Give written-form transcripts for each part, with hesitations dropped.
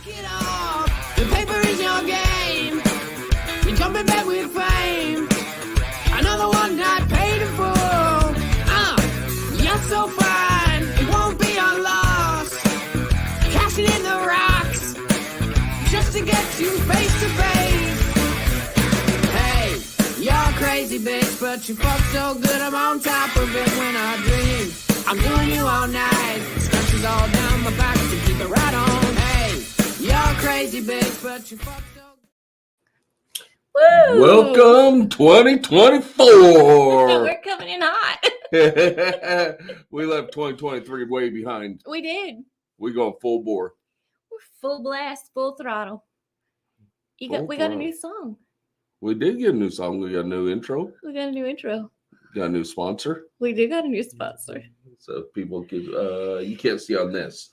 Get off. The paper is your game. You're jumping back with fame. Another one not paid in full. You're so fine. It won't be a loss. Cashing in the rocks just to get you face to face. Hey, you're crazy, bitch, but you fuck so good. I'm on top of it when I dream. I'm doing you all night. Scratches all down my back to keep it right on. Hey, you're crazy, bitch, but you fuck so Woo! Welcome 2024. We're coming in hot. We left 2023 way behind. We did. We going full bore. We're full blast, full throttle. We got a new song. We did get a new song. We got a new intro. We got a new intro. Got a new sponsor. We do got a new sponsor. So people can, you can't see on this,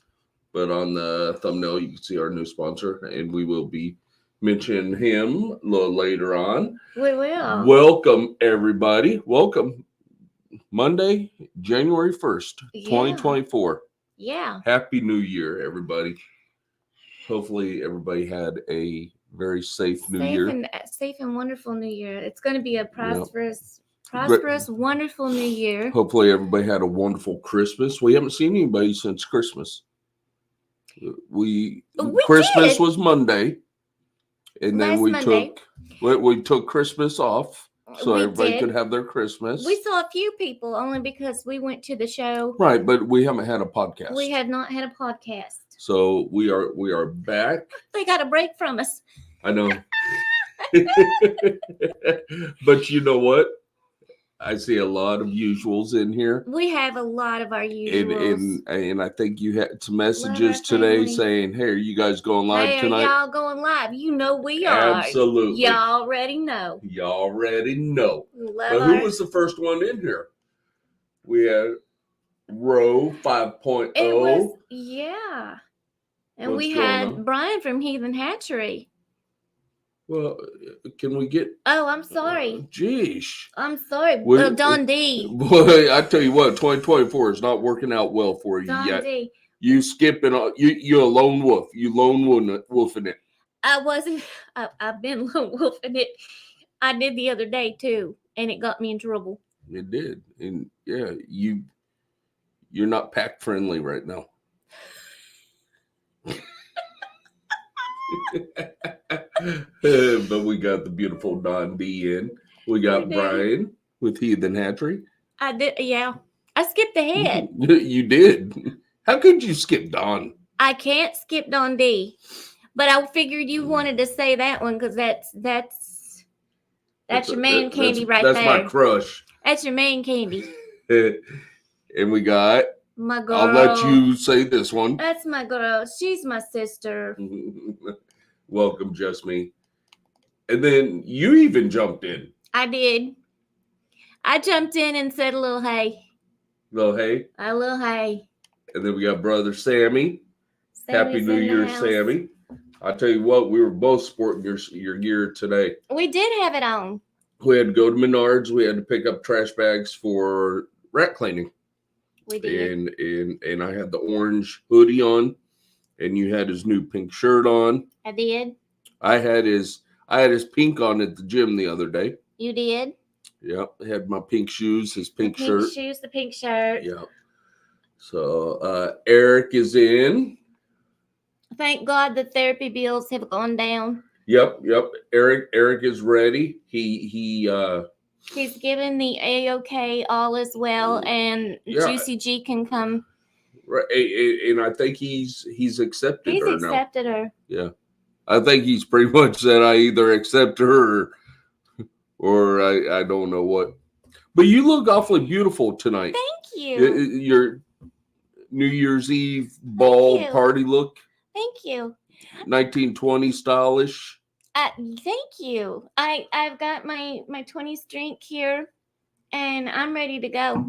but on the thumbnail you can see our new sponsor, and we will be mentioning him a little later on. We will. Welcome everybody. Welcome Monday, January 1st, 2024. Yeah. Happy New Year, everybody. Hopefully everybody had a very safe New Year. Safe and wonderful New Year. It's going to be a prosperous, wonderful New Year. Hopefully everybody had a wonderful Christmas. We haven't seen anybody since Christmas. Christmas did. was Monday, and then Last we took Christmas off so We everybody did. could have their Christmas. We saw a few people only because we went to the show. Right, but we haven't had a podcast. We have not had a podcast. So we are back. They got a break from us. I know. But you know what? I see a lot of usuals in here. We have a lot of our usuals. And I think you had some messages Love our today family. saying, hey, are you guys going live tonight? Y'all going live? You know we are. Absolutely. Y'all already know. You already know. Love But who was the first one in here? We had Row 5.0. It was, yeah. And What's we going had on? Brian from Heathen Hatchery. Well, can we get... Oh, I'm sorry. Geesh. I'm sorry. Don D. Boy, I tell you what, 2024 is not working out well for you Don yet. D. You skipping on you're a lone wolf. You lone wolfing it. I wasn't. I've been lone wolfing it. I did the other day too, and it got me in trouble. It did. And yeah, you're not pack friendly right now. But we got the beautiful Don D in. We got We did. Brian with Heathen Hatchery. I did. Yeah. I skipped ahead. You did. How could you skip Don? I can't skip Don D, but I figured you wanted to say that one because that's your main candy right there. That's my crush. That's your main candy. And we got, My girl. I'll let you say this one. That's my girl. She's my sister. Welcome, Just Me. And then you even jumped in. I did. I jumped in and said a little hey. Well, hey. A little hey. And then we got brother Sammy. Happy Sammy's New in the Year, house. Sammy. I tell you what, we were both sporting your gear today. We did have it on. We had to go to Menards. We had to pick up trash bags for rat cleaning. We did. And I had the orange hoodie on, and you had his new pink shirt on. I did. I had his pink on at the gym the other day. You did. Yep, I had my pink shoes, his pink the shirt. Pink shoes, the pink shirt. Yep. So Eric is in. Thank God the therapy bills have gone down. Yep. Eric is ready. He's given the A-OK all is well, and Yeah. Juicy G can come. right, and I think he's accepted He's her accepted her. now. I think he's pretty much said I either accept her or I don't know what. But you look awfully beautiful tonight. Thank you. Your New Year's Eve ball you. party look, Thank you. 1920 stylish. Thank you. I've got my 20s drink here, and I'm ready to go.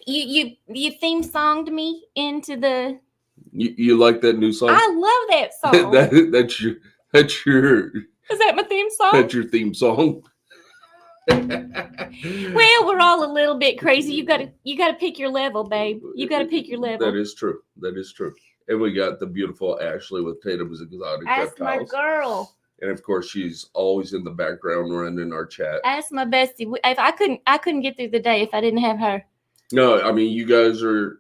You theme songed me into the. You like that new song? I love that song. That's your Is that my theme song? that's your theme song. Well, we're all a little bit crazy. You gotta pick your level, babe. You gotta pick your level. That is true. And we got the beautiful Ashley with Tatum's Exotic That's my Reptiles. girl. And of course, she's always in the background running our chat. That's my bestie. If I couldn't get through the day if I didn't have her. No, I mean, you guys are,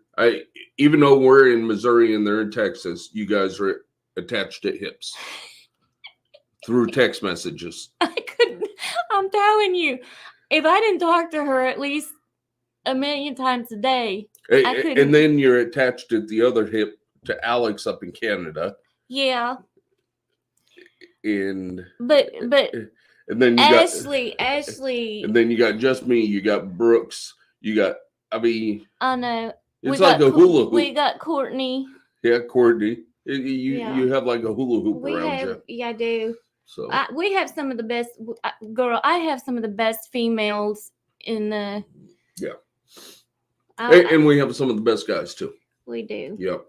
even though we're in Missouri and they're in Texas, you guys are attached at hips through text messages. I couldn't. I'm telling you, if I didn't talk to her at least a million times a day, I couldn't. And then you're attached at the other hip to Alex up in Canada. Yeah. And then then you Ashley, and then you got just me. You got Brooks. You got. I mean, I know. It's like a hula hoop. We got Courtney. Yeah, Courtney. You have like a hula hoop around you. Yeah, I do. So we have some of the best. Girl, I have some of the best females in the. Yeah. And we have some of the best guys too. We do. Yep.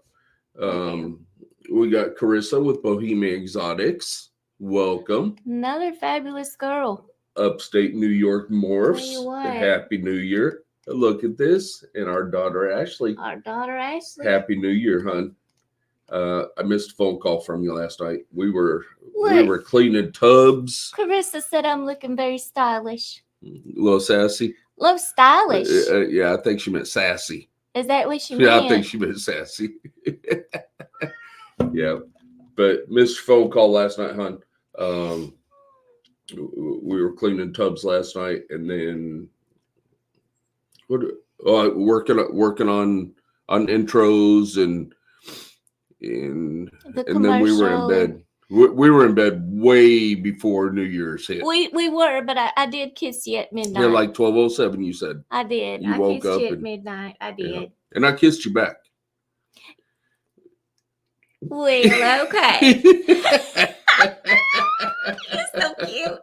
We got Carissa with Bohemia Exotics. Welcome. Another fabulous girl. Upstate New York Morphs. Tell you what. Happy New Year. Look at this. And our daughter Ashley. Happy New Year, hon. I missed a phone call from you last night. We were cleaning tubs. Carissa said I'm looking very stylish. A little sassy. Love stylish. Yeah, I think she meant sassy. Is that what she meant? Yeah, I think she meant sassy. Yeah. But missed your phone call last night, hon. We were cleaning tubs last night, and then working on intros and then we were in bed. We were in bed way before New Year's hit. We were, but I did kiss you at midnight. Yeah, like 12:07. You said I did. You woke kissed up you at midnight. I did. Yeah. And I kissed you back. Well, okay. You're so cute.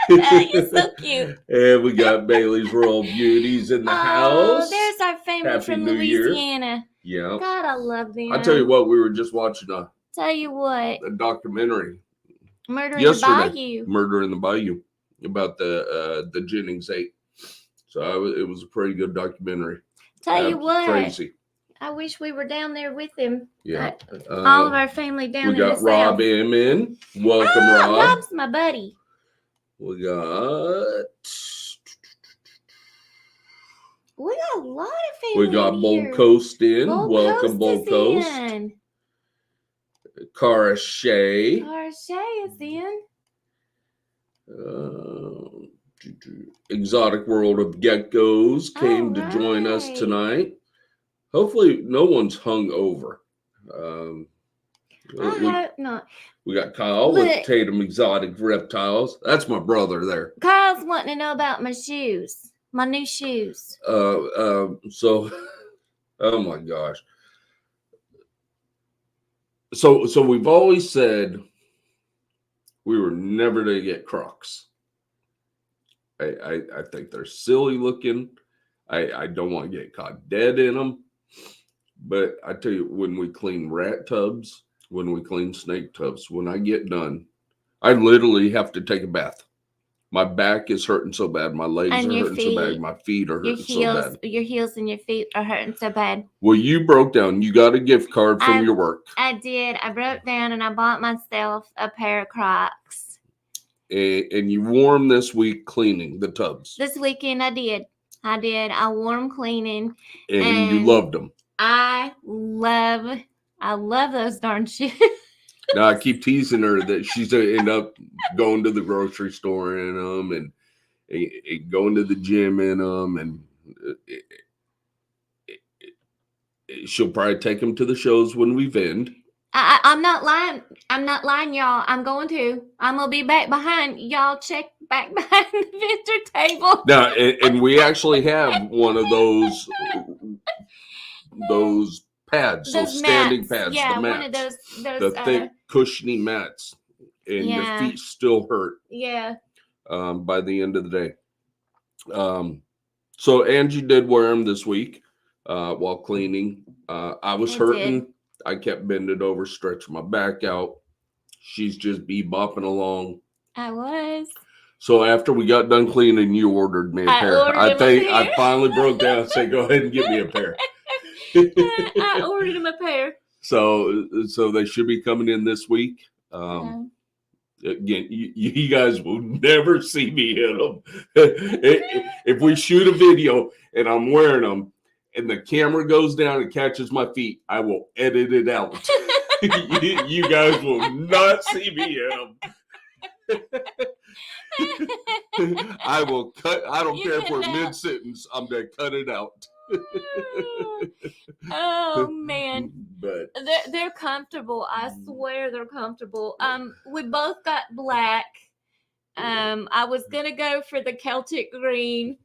You're so cute. And we got Bailey's Royal Beauties in the house. There's our family Happy from New Louisiana. Year. Yeah. God, I love them. I tell you what, we were just watching a documentary. Murder in the Bayou. Murder in the Bayou about the Jennings 8. So it was a pretty good documentary. Tell you what. Crazy. I wish we were down there with him. Yeah. All of our family down there. We got Rob M in. Welcome, Rob. Rob's my buddy. We got a lot of family. We got Bold Coast in. Welcome, Bold Coast. Cara Shea. Cara Shea is in. Exotic World of Geckos came to join us tonight. Hopefully, no one's hung over. I hope not. We got Kyle with Tatum Exotic Reptiles. That's my brother there. Kyle's wanting to know about my shoes, my new shoes. Oh my gosh. So we've always said we were never to get Crocs. I think they're silly looking. I don't want to get caught dead in them. But I tell you, when we clean rat tubs, when we clean snake tubs, when I get done, I literally have to take a bath. My back is hurting so bad. My legs are hurting so bad. My feet are hurting so bad. Your heels and your feet are hurting so bad. Well, you broke down. You got a gift card from your work. I did. I broke down and I bought myself a pair of Crocs. And you wore them this week cleaning the tubs. This weekend I did. I wore them cleaning. And you loved them. I love those darn shoes. Now I keep teasing her that she's gonna end up going to the grocery store in them and going to the gym in them, and she'll probably take them to the shows when we vend. I'm not lying. I'm not lying, y'all. I'm going to be back behind y'all. Check back behind the vendor table. Now, and we actually have one of those pads, those standing pads. Yeah, the mats, one of those the thick, cushiony mats, and your feet still hurt. Yeah. By the end of the day. So Angie did wear them this week while cleaning. I was hurting. I kept bending over, stretching my back out. She's just bebopping along. I was. So after we got done cleaning, you ordered me a pair. I finally broke down and said, "Go ahead and get me a pair." I ordered him a pair. So they should be coming in this week. Again, you guys will never see me hit them. If we shoot a video and I'm wearing them and the camera goes down and catches my feet, I will edit it out. You guys will not see me hit them. I will cut. I don't care if we're mid-sentence. I'm going to cut it out. Oh man, but they're comfortable. I swear they're comfortable. We both got black. I was gonna go for the Celtic green,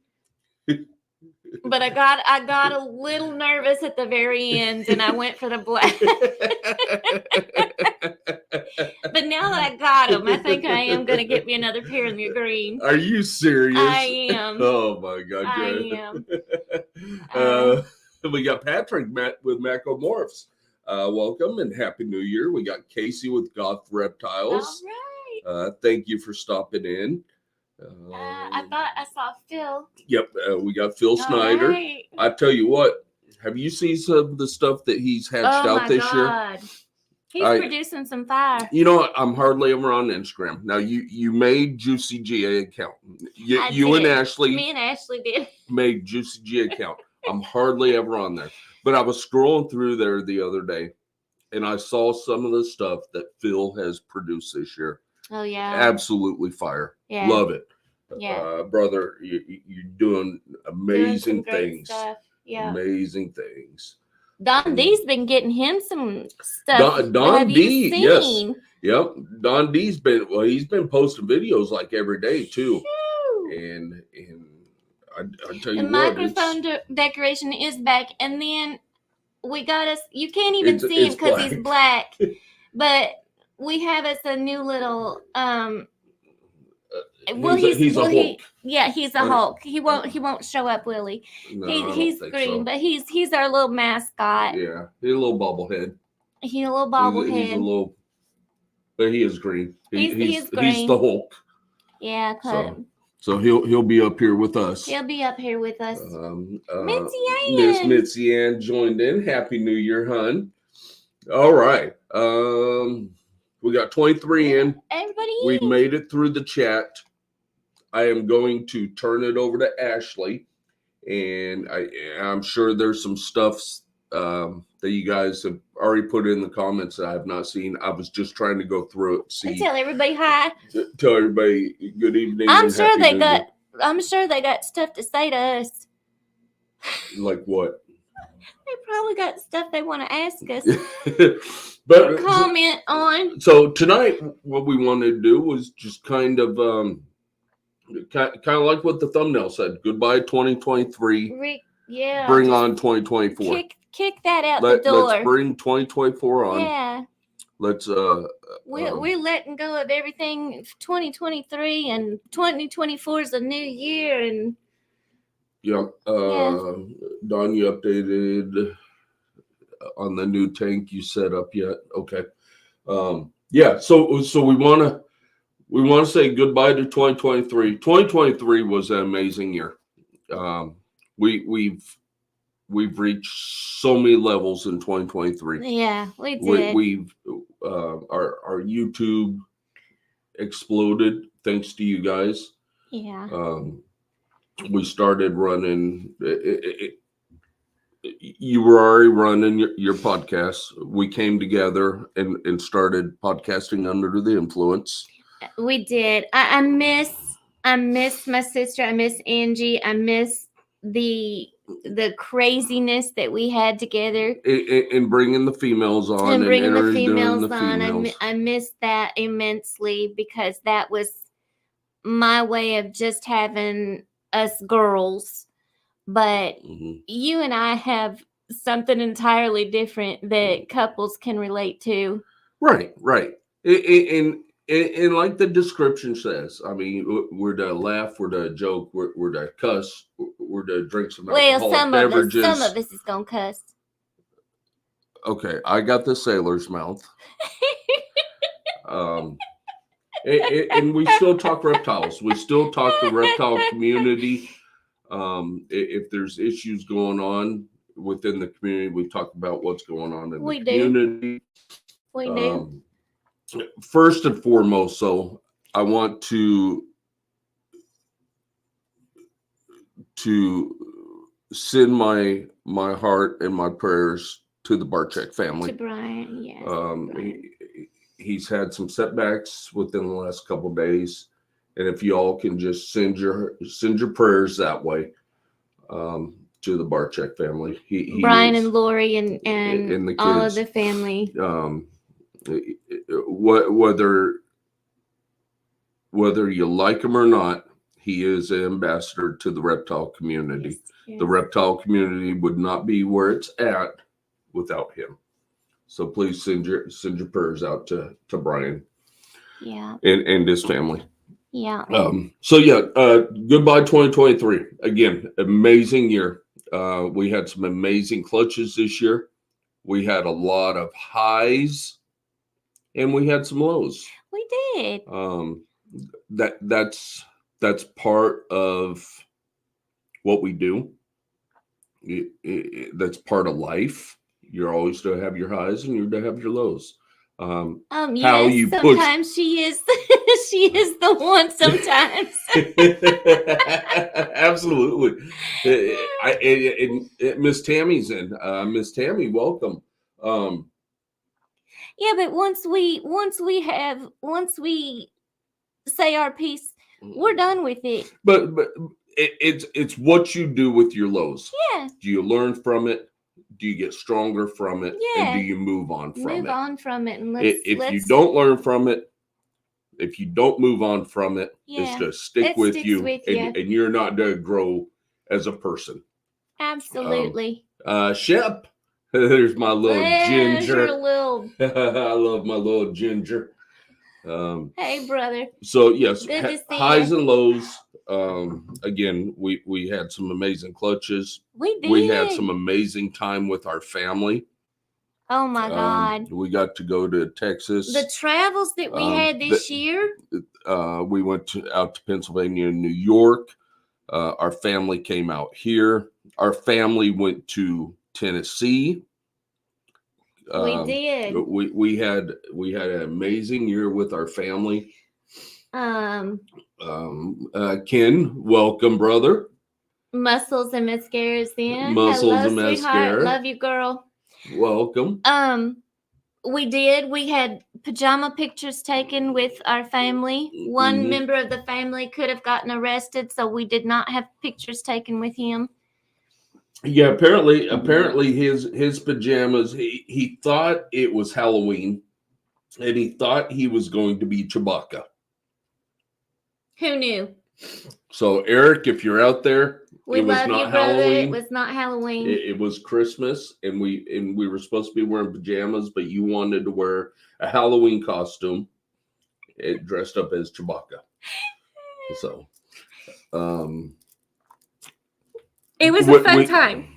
but I got a little nervous at the very end, and I went for the black. But now that I got them, I think I am gonna get me another pair in the green. Are you serious? I am. Oh my God! I am. We got Patrick with Macromorphs. Welcome and Happy New Year. We got Casey with Goth Reptiles. All right. Thank you for stopping in. I thought I saw Phil. Yep, we got Phil Snyder. Right. I tell you what, have you seen some of the stuff that he's hatched out this year? He's producing some fire. You know what? I'm hardly ever on Instagram. Now, you made Juicy G account. You and Ashley. Me and Ashley did. Made Juicy G account. I'm hardly ever on there. But I was scrolling through there the other day, and I saw some of the stuff that Phil has produced this year. Oh, yeah. Absolutely fire. Yeah. Love it. Yeah. Brother, you're doing amazing things. Stuff. Yeah. Amazing things. Don D's been getting him some stuff. Don D, yes. Yep. Don D's he's been posting videos like every day too. And I tell you the microphone decoration is back, and then we got us. You can't even see him because he's black, but we have us a new little. He's a Hulk. He's a Hulk. He won't show up, will he? No, he's green, but he's our little mascot. Yeah, he's a little bobblehead. He's a little bobblehead. He's a little, but he is green. He's green. He's the Hulk. Yeah, so he'll be up here with us. He'll be up here with us. Mitzi Ann. Miss Mitzi Ann joined in. Happy New Year, hun. All right. We got 23 in. Everybody We've made it through the chat. I am going to turn it over to Ashley, and I'm sure there's some stuff that you guys have already put in the comments that I have not seen. I was just trying to go through it. See, tell everybody hi. Tell everybody good evening. I'm sure they got stuff to say to us. Like what? They probably got stuff they want to ask us. But comment on. So tonight, what we wanted to do was just kind of like what the thumbnail said. Goodbye 2023. Yeah. Bring on 2024. Kick that out the door. Let's bring 2024 on. Yeah. Let's we're letting go of everything 2023, and 2024 is a new year. And Don, you updated on the new tank you set up yet? Okay. So we want to say goodbye to 2023. 2023 was an amazing year. We've reached so many levels in 2023. Yeah, we did. We've our YouTube exploded thanks to you guys. Yeah. We started running. You were already running your podcast. We came together and started podcasting under the influence. We did. I miss my sister. I miss Angie. I miss the craziness that we had together. And bringing the females on. And bringing the females on. I miss that immensely, because that was my way of just having us girls. But you and I have something entirely different that couples can relate to. Right. And like the description says, I mean, we're to laugh, we're to joke, we're to cuss, we're to drink some alcoholic beverages. Some of us is gonna cuss. Okay, I got the sailor's mouth. And we still talk reptiles. We still talk the reptile community. If there's issues going on, within the community. We talk about what's going on in We the do. community. We do. First and foremost, so I want to send my heart and my prayers to the Barczyk family. To Brian, yes. Brian. He's had some setbacks within the last couple of days, and if you all can just send your prayers that way to the Barczyk family. He Brian is, and Lori and the all of kids, the family. Whether you like him or not, he is an ambassador to the reptile community. Yes. The reptile community would not be where it's at without him. So please send your prayers out to Brian. Yeah. And his family. Yeah. Goodbye 2023. Again, amazing year. We had some amazing clutches this year. We had a lot of highs and we had some lows. We did. That's part of what we do. That's part of life. You're always to have your highs and you're to have your lows. How yes, you sometimes push. she is the one sometimes. Absolutely. Miss Tammy's in. Miss Tammy, welcome. Yeah, but once we say our piece, we're done with it. But it's what you do with your lows. Yeah. Do you learn from it? Do you get stronger from it? Yeah. And do you move on from it? Move on from it. And if you don't learn from it, if you don't move on from it, it's going to stick with you. And you're not going to grow as a person. Absolutely. Shep, there's my little ginger. Your little... I love my little ginger. Hey, brother. So, yes, Good to see highs you. and lows. Again, we had some amazing clutches. We did. We had some amazing time with our family. Oh my God. We got to go to Texas. The travels that we had this year. We went out to Pennsylvania and New York. Our family came out here. Our family went to Tennessee. We did. We had an amazing year with our family. Ken, welcome, brother. Muscles and mascara's in. Muscles Hello, and sweetheart. mascara. Love you, girl. Welcome. We did. We had pajama pictures taken with our family. One member of the family could have gotten arrested, so we did not have pictures taken with him. Yeah, apparently his pajamas, he thought it was Halloween and he thought he was going to be Chewbacca. Who knew? So Eric, if you're out there, we love you, brother. Halloween. It was not Halloween. It was Christmas, and we were supposed to be wearing pajamas, but you wanted to wear a Halloween costume. It dressed up as Chewbacca. So, it was a fun time.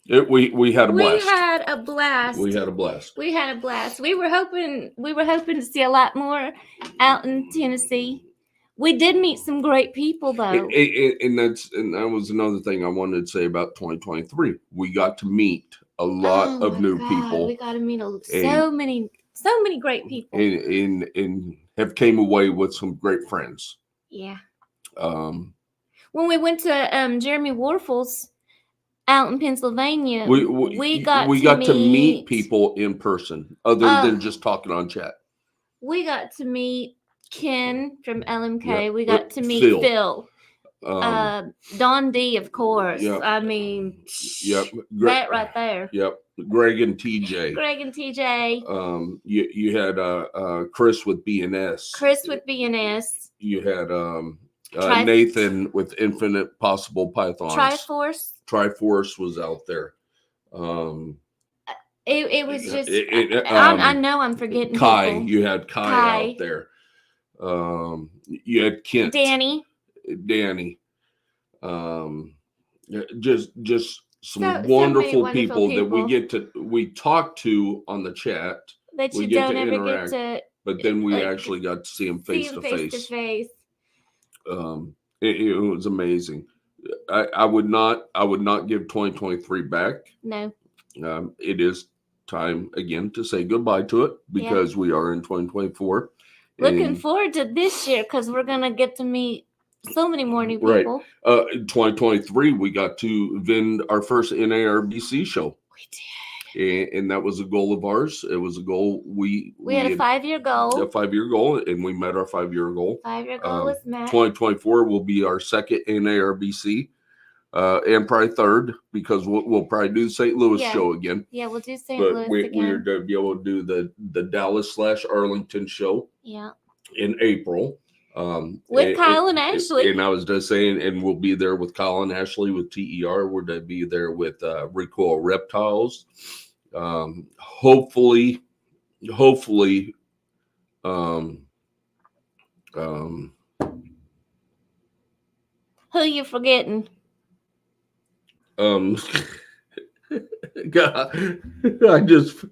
We had a blast. We had a blast. We had a blast. We were hoping to see a lot more out in Tennessee. We did meet some great people, though. And that was another thing I wanted to say about 2023. We got to meet a lot of new people. We got to meet so many great people. And have came away with some great friends. Yeah. When we went to Jeremy Warfel's out in Pennsylvania, we got to meet people in person, other than just talking on chat. We got to meet Ken from LMK. Yep. We got to meet Phil. Don D, of course. Yep. I mean, that right there. Yep. Greg and TJ. You had Chris with BNS. You had Nathan with Infinite Possible Pythons. Triforce was out there. It was just. I know I'm forgetting. Kai. People. You had Kai out there. You had Kent. Danny. Just some wonderful people that we talk to on the chat. That you don't ever get to. But then we actually got to see them face to face. It It was amazing. I would not give 2023 back. No. It is time again to say goodbye to it because we are in 2024. Looking forward to this year because we're gonna get to meet so many more new people. Right. In 2023, we got to vend our first NARBC show. We did. And that was a goal of ours. It was a goal we had a 5-year goal. A 5-year goal, and we met our 5-year goal. 5-year goal was met. 2024 will be our second NARBC, and probably third because we'll probably do the St. Louis show again. Yeah, we'll do St. Louis again. We're going to be able to do the Dallas/Arlington show. Yeah. In April. With Kyle and Ashley. And I was just saying, and we'll be there with Kyle and Ashley with TER. We're going to be there with Recoil Reptiles. Hopefully, who you forgetting? God, I just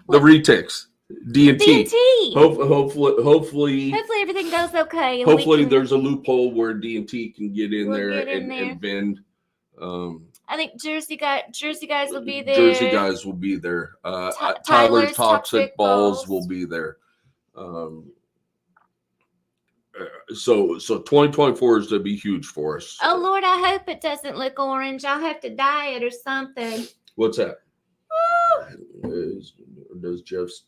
the retakes. D&T. Hopefully everything goes okay. Hopefully there's a loophole where D&T can get in there and bend. I think Jersey guys will be there. Jersey guys will be there. Tyler's Toxic Balls will be there. So 2024 is to be huge for us. Oh Lord, I hope it doesn't look orange. I'll have to dye it or something. What's that? Does Jeff's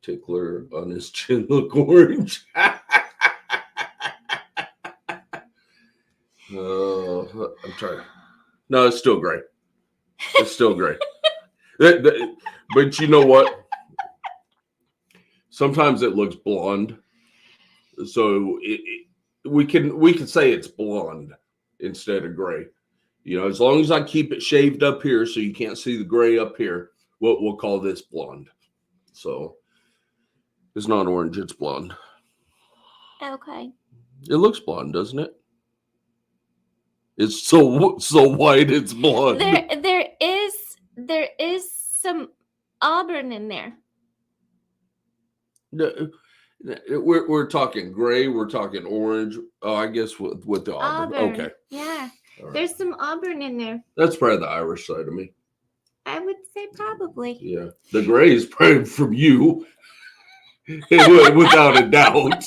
tickler on his chin look orange? I'm trying. No, it's still gray. It's still gray. But you know what? Sometimes it looks blonde. So we can say it's blonde instead of gray. You know, as long as I keep it shaved up here so you can't see the gray up here, we'll call this blonde. So it's not orange, it's blonde. Okay. It looks blonde, doesn't it? It's so white, it's blonde. There is some auburn in there. We're talking gray. We're talking orange. Oh, I guess with the auburn. Okay. Yeah. Right. There's some auburn in there. That's probably the Irish side of me. I would say probably. Yeah. The gray is probably from you. Without a doubt.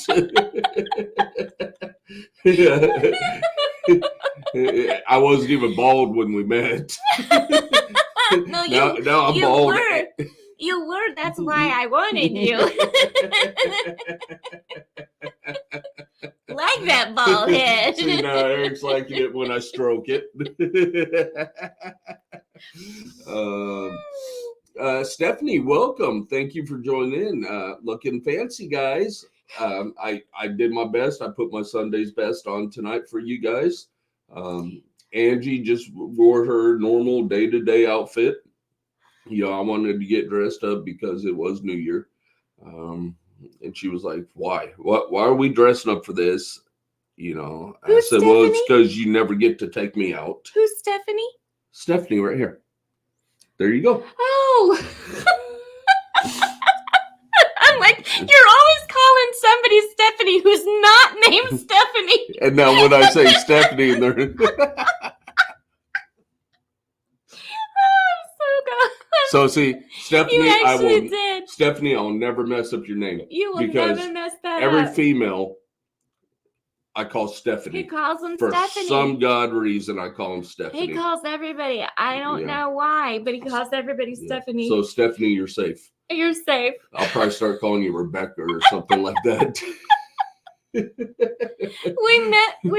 I wasn't even bald when we met. No, now I'm bald. You were. That's why I wanted you. Like that bald head. See, now Eric's liking it when I stroke it. Stephanie, welcome. Thank you for joining in. Looking fancy, guys. I did my best. I put my Sunday's best on tonight for you guys. Angie just wore her normal day-to-day outfit. You know, I wanted to get dressed up because it was New Year. And she was like, why? Why are we dressing up for this? You know, I said, Stephanie? well, it's because you never get to take me out. Who's Stephanie? Stephanie right here. There you go. Oh. I'm like, you're always calling somebody Stephanie who's not named Stephanie. And now when I say Stephanie, they're... So see, Stephanie, Stephanie, I'll never mess up your name. You will never mess that up. Every female I call Stephanie. He calls them for Stephanie. For some God reason, I call him Stephanie. He calls everybody. I don't know why, but he calls everybody Stephanie. So Stephanie, you're safe. You're safe. I'll probably start calling you Rebecca or something like that. We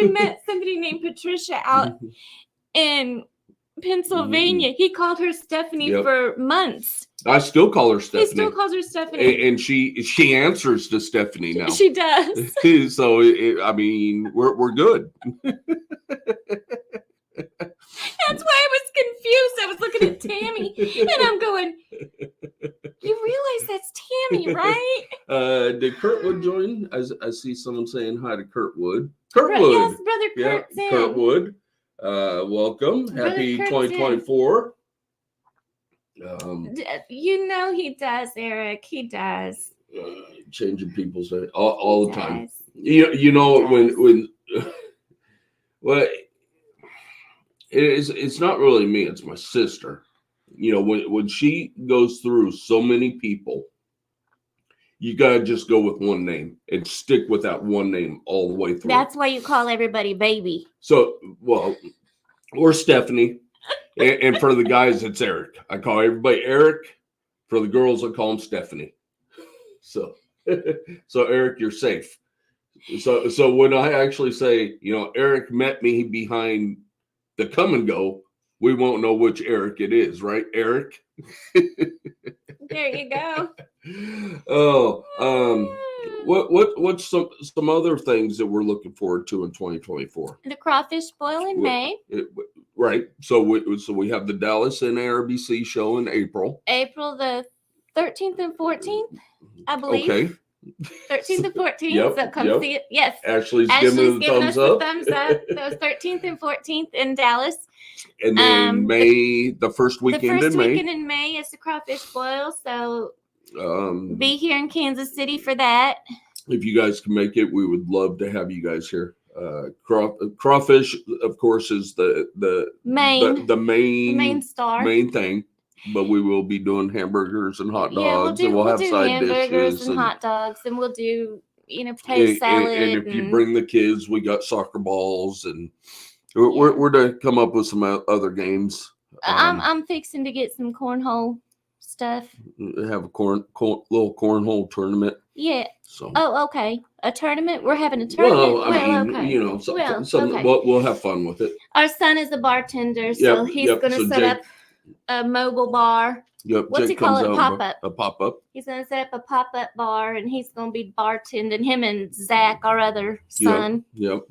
met somebody named Patricia out in Pennsylvania. He called her Stephanie for months. I still call her Stephanie. He still calls her Stephanie. And she answers to Stephanie now. She does. So, I mean, we're good. That's why I was confused. I was looking at Tammy, and I'm going, you realize that's Tammy, right? Did Kurtwood join? I see someone saying hi to Kurtwood. Yes, Brother Kurt's in. Kurtwood. Welcome. Brother Happy Kurt's 2024. You know he does, Eric. He does. Changing people's all the time. You know when well, It's not really me. It's my sister. You know, when she goes through so many people, you gotta just go with one name and stick with that one name all the way through. That's why you call everybody baby. So, well, or Stephanie, and for the guys, it's Eric. I call everybody Eric. For the girls, I call them Stephanie. So, so Eric, you're safe. So when I actually say, you know, Eric met me behind the come and go, we won't know which Eric it is, right, Eric? There you go. What's some other things that we're looking forward to in 2024? The crawfish boil in May. Right. So we have the Dallas NARBC show in April. April the 13th and 14th, I believe. Okay. 13th and 14th. Yep, So come see it. Yes. Ashley's giving us the thumbs up. The thumbs up. Those 13th and 14th in Dallas. And then May, the first weekend in May. The first weekend in May is the crawfish boil. So be here in Kansas City for that. If you guys can make it, we would love to have you guys here. Crawfish, of course, is the main star, main thing. But we will be doing hamburgers and hot dogs, and we'll have side hamburgers dishes and hot dogs, and we'll do potato salad. And if you bring the kids, we got soccer balls, and we're to come up with some other games. I'm fixing to get some cornhole stuff. Have a little cornhole tournament. Yeah. So. Oh, okay. A tournament. We're having a tournament. Okay. We'll have fun with it. Our son is a bartender, so he's going to set up a mobile bar. Yep. What's he call it? A pop-up. A pop-up. He's going to set up a pop-up bar, and he's going to be bartending. Him and Zach, our other son. Yep.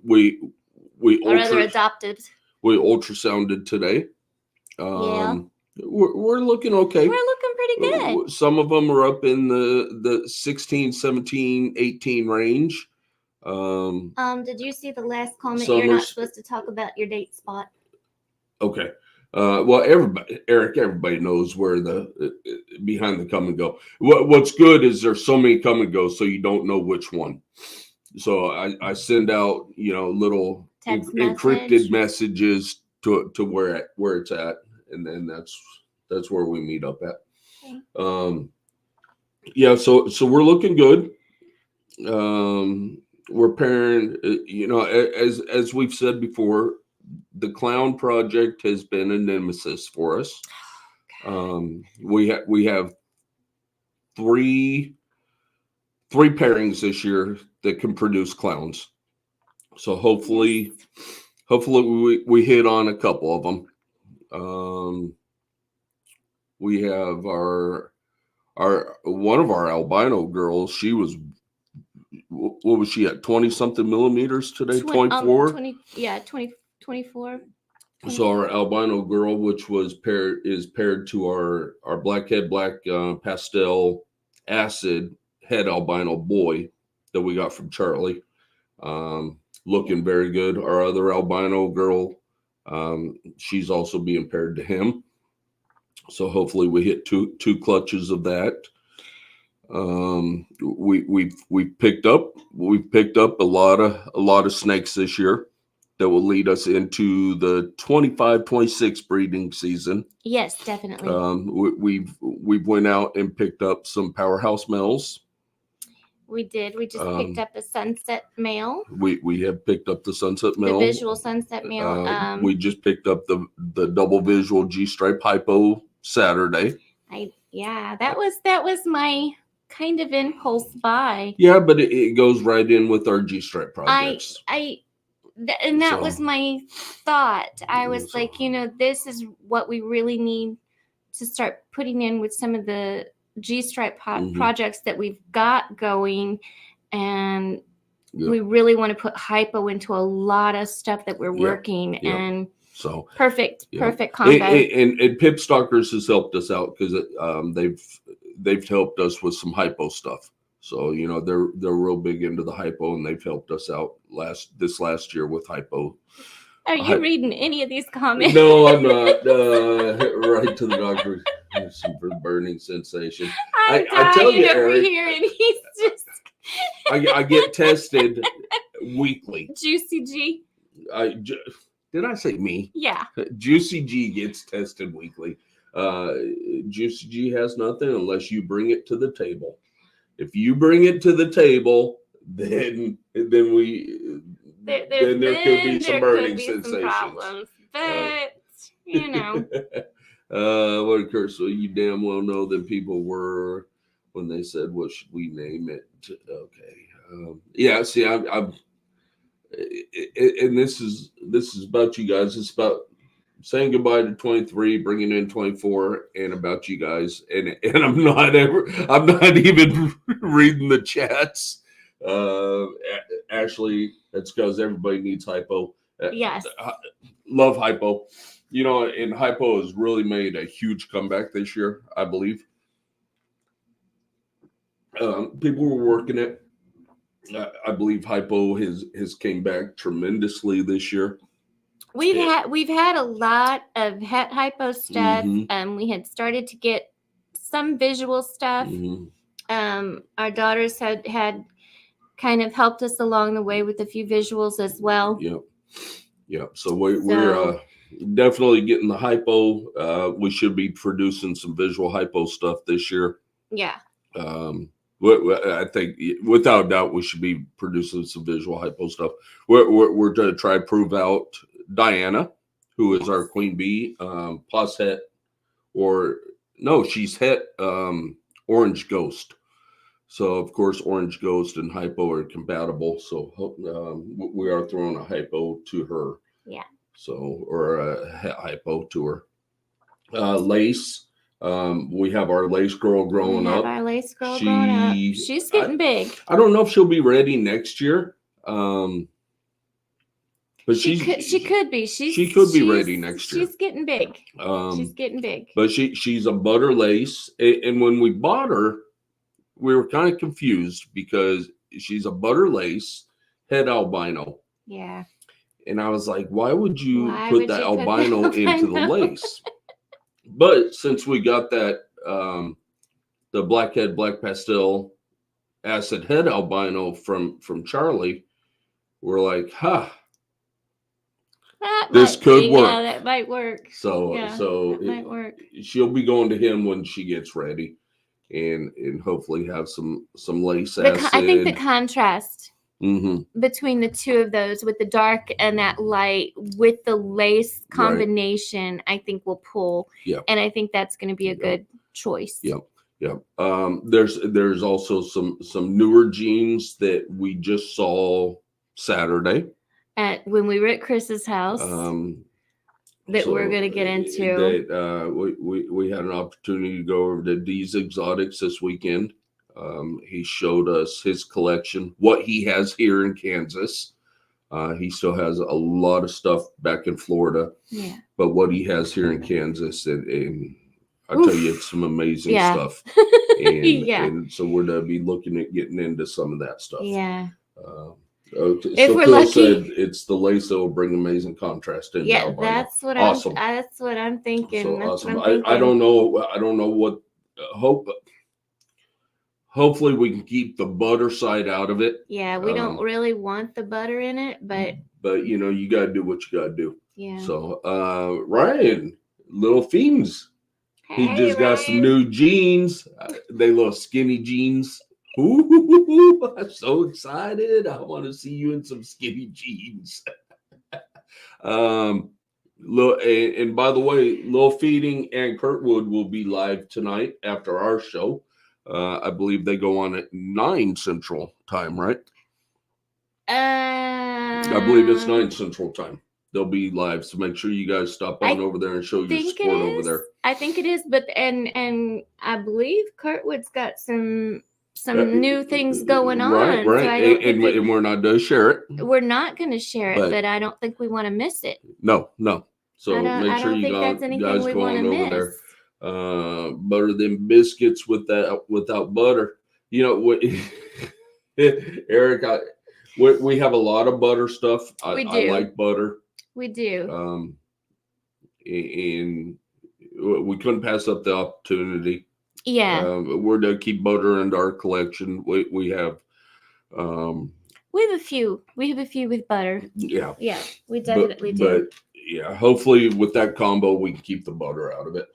We our other adopted. We ultrasounded today. We're looking okay. We're looking pretty good. Some of them are up in the 16, 17, 18 range. Did you see the last comment? You're not supposed to talk about your date spot. Okay. Well, everybody knows where the behind the come and go. What's good is there's so many come and go, so you don't know which one. So I send out little encrypted messages to where it's at, and then that's where we meet up at. Okay. So we're looking good. We're pairing, as we've said before, the clown project has been a nemesis for us. We have three pairings this year that can produce clowns. So hopefully we hit on a couple of them. We have our one of our albino girls. She was, what was she at? 20 something millimeters today? 24. 24. So our albino girl, which was paired to our blackhead black pastel acid head albino boy that we got from Charlie. Looking very good. Our other albino girl, she's also being paired to him. So hopefully we hit two clutches of that. We've picked up a lot of snakes this year that will lead us into the 25-26 breeding season. Yes, definitely. We've went out and picked up some powerhouse males. We did. We just picked up a sunset male. We have picked up the sunset male. The visual sunset male. We just picked up the double visual G-stripe hypo Saturday. That was my kind of impulse buy. Yeah, but it goes right in with our G-stripe projects. That was my thought. I was like, this is what we really need to start putting in with some of the G-stripe projects that we've got going, and we really want to put hypo into a lot of stuff that we're working, and so perfect combo. And Pip Stalkers has helped us out because they've helped us with some hypo stuff. So they're real big into the hypo, and they've helped us out this last year with hypo. Are you reading any of these comments? No, I'm not. Right to the doctor. Super burning sensation. I tell you, Eric, here, and he's just. I get tested weekly. Juicy G. Did I say me? Yeah. Juicy G gets tested weekly. Juicy G has nothing unless you bring it to the table. If you bring it to the table, then we then there could be some burning sensations. Problems, but you know. What occurs? So you damn well know that people were when they said, "What should we name it?" Okay, yeah. See, I'm and this is about you guys. It's about saying goodbye to 23, bringing in 24, and about you guys. And I'm not even reading the chats. Ashley, that's because everybody needs hypo. Yes. Love hypo. You know, and hypo has really made a huge comeback this year, I believe. People were working it. I believe hypo has came back tremendously this year. We've had a lot of hypo stuff. Mm-hmm. We had started to get some visual stuff. Mm-hmm. Our daughters had kind of helped us along the way with a few visuals as well. Yep. So we're definitely getting the hypo. We should be producing some visual hypo stuff this year. Yeah. I think without a doubt we should be producing some visual hypo stuff. We're going to try to prove out Diana, who is our queen bee, plus het, she's het orange ghost. So of course orange ghost and hypo are compatible. So we are throwing a hypo to her. Yeah. So or a het hypo to her. Lace. We have our lace girl growing up. Our lace girl growing up. She's getting big. I don't know if she'll be ready next year. But she could be. She could be ready next year. She's getting big. She's getting big. But she's a butter lace. And when we bought her, we were kind of confused because she's a butter lace, het albino. Yeah. And I was like, why would you put the albino into the lace? But since we got that, the blackhead, black pastel, acid head albino from Charlie, we're like, this could work. Yeah, that might work. So that might work. She'll be going to him when she gets ready, and hopefully have some lace acid. I think the contrast mm-hmm. between the two of those, with the dark and that light, with the lace combination, right, I think will pull. Yeah. And I think that's going to be a good choice. Yep. There's also some newer jeans that we just saw Saturday. When we were at Chris's house, that we're going to get into. We had an opportunity to go over to D's Exotics this weekend. He showed us his collection, what he has here in Kansas. He still has a lot of stuff back in Florida. Yeah. But what he has here in Kansas, and I tell you, it's some amazing stuff. And, and so we're going to be looking at getting into some of that stuff. Yeah. If we're lucky, said it's the lace that will bring amazing contrast in. Yeah, that's what awesome. That's what I'm thinking. So that's awesome. What I'm thinking. I don't know what hopefully we can keep the butter side out of it. Yeah, we don't really want the butter in it, but you got to do what you got to do. Yeah. So Ryan, Little Fiends, he just got some new jeans. They little skinny jeans. Ooh, I'm so excited. I want to see you in some skinny jeans. And by the way, Lil Feeding and Kurtwood will be live tonight after our show. I believe they go on at 9 Central Time, right? I believe it's 9 Central Time. They'll be live, so make sure you guys stop on over there and show your support over there. I think it is, but and I believe Kurtwood's got some new things going on. Right. So and we're not going to share it. We're not going to share it, but I don't think we want to miss it. No. So make sure you guys go on over there. Butter them biscuits without butter. You know what, Eric? We have a lot of butter stuff. I like butter. We do. And we couldn't pass up the opportunity. Yeah. We're to keep butter into our collection. We have We have a few. We have a few with butter. Yeah. Yeah, we definitely do. But yeah, hopefully with that combo, we can keep the butter out of it.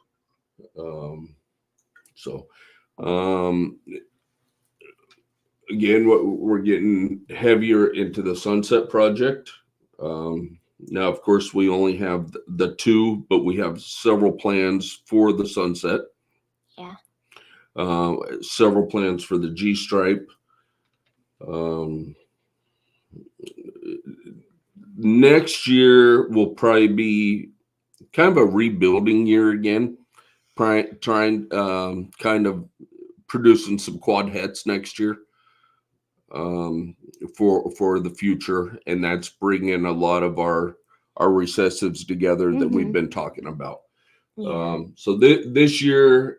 Again, we're getting heavier into the Sunset Project. Now, of course, we only have the two, but we have several plans for the Sunset. Yeah. Several plans for the G stripe. Next year will probably be kind of a rebuilding year again. Trying kind of producing some quad hets next year for the future, and that's bringing a lot of our recessives together that we've been talking about. Yeah. So this year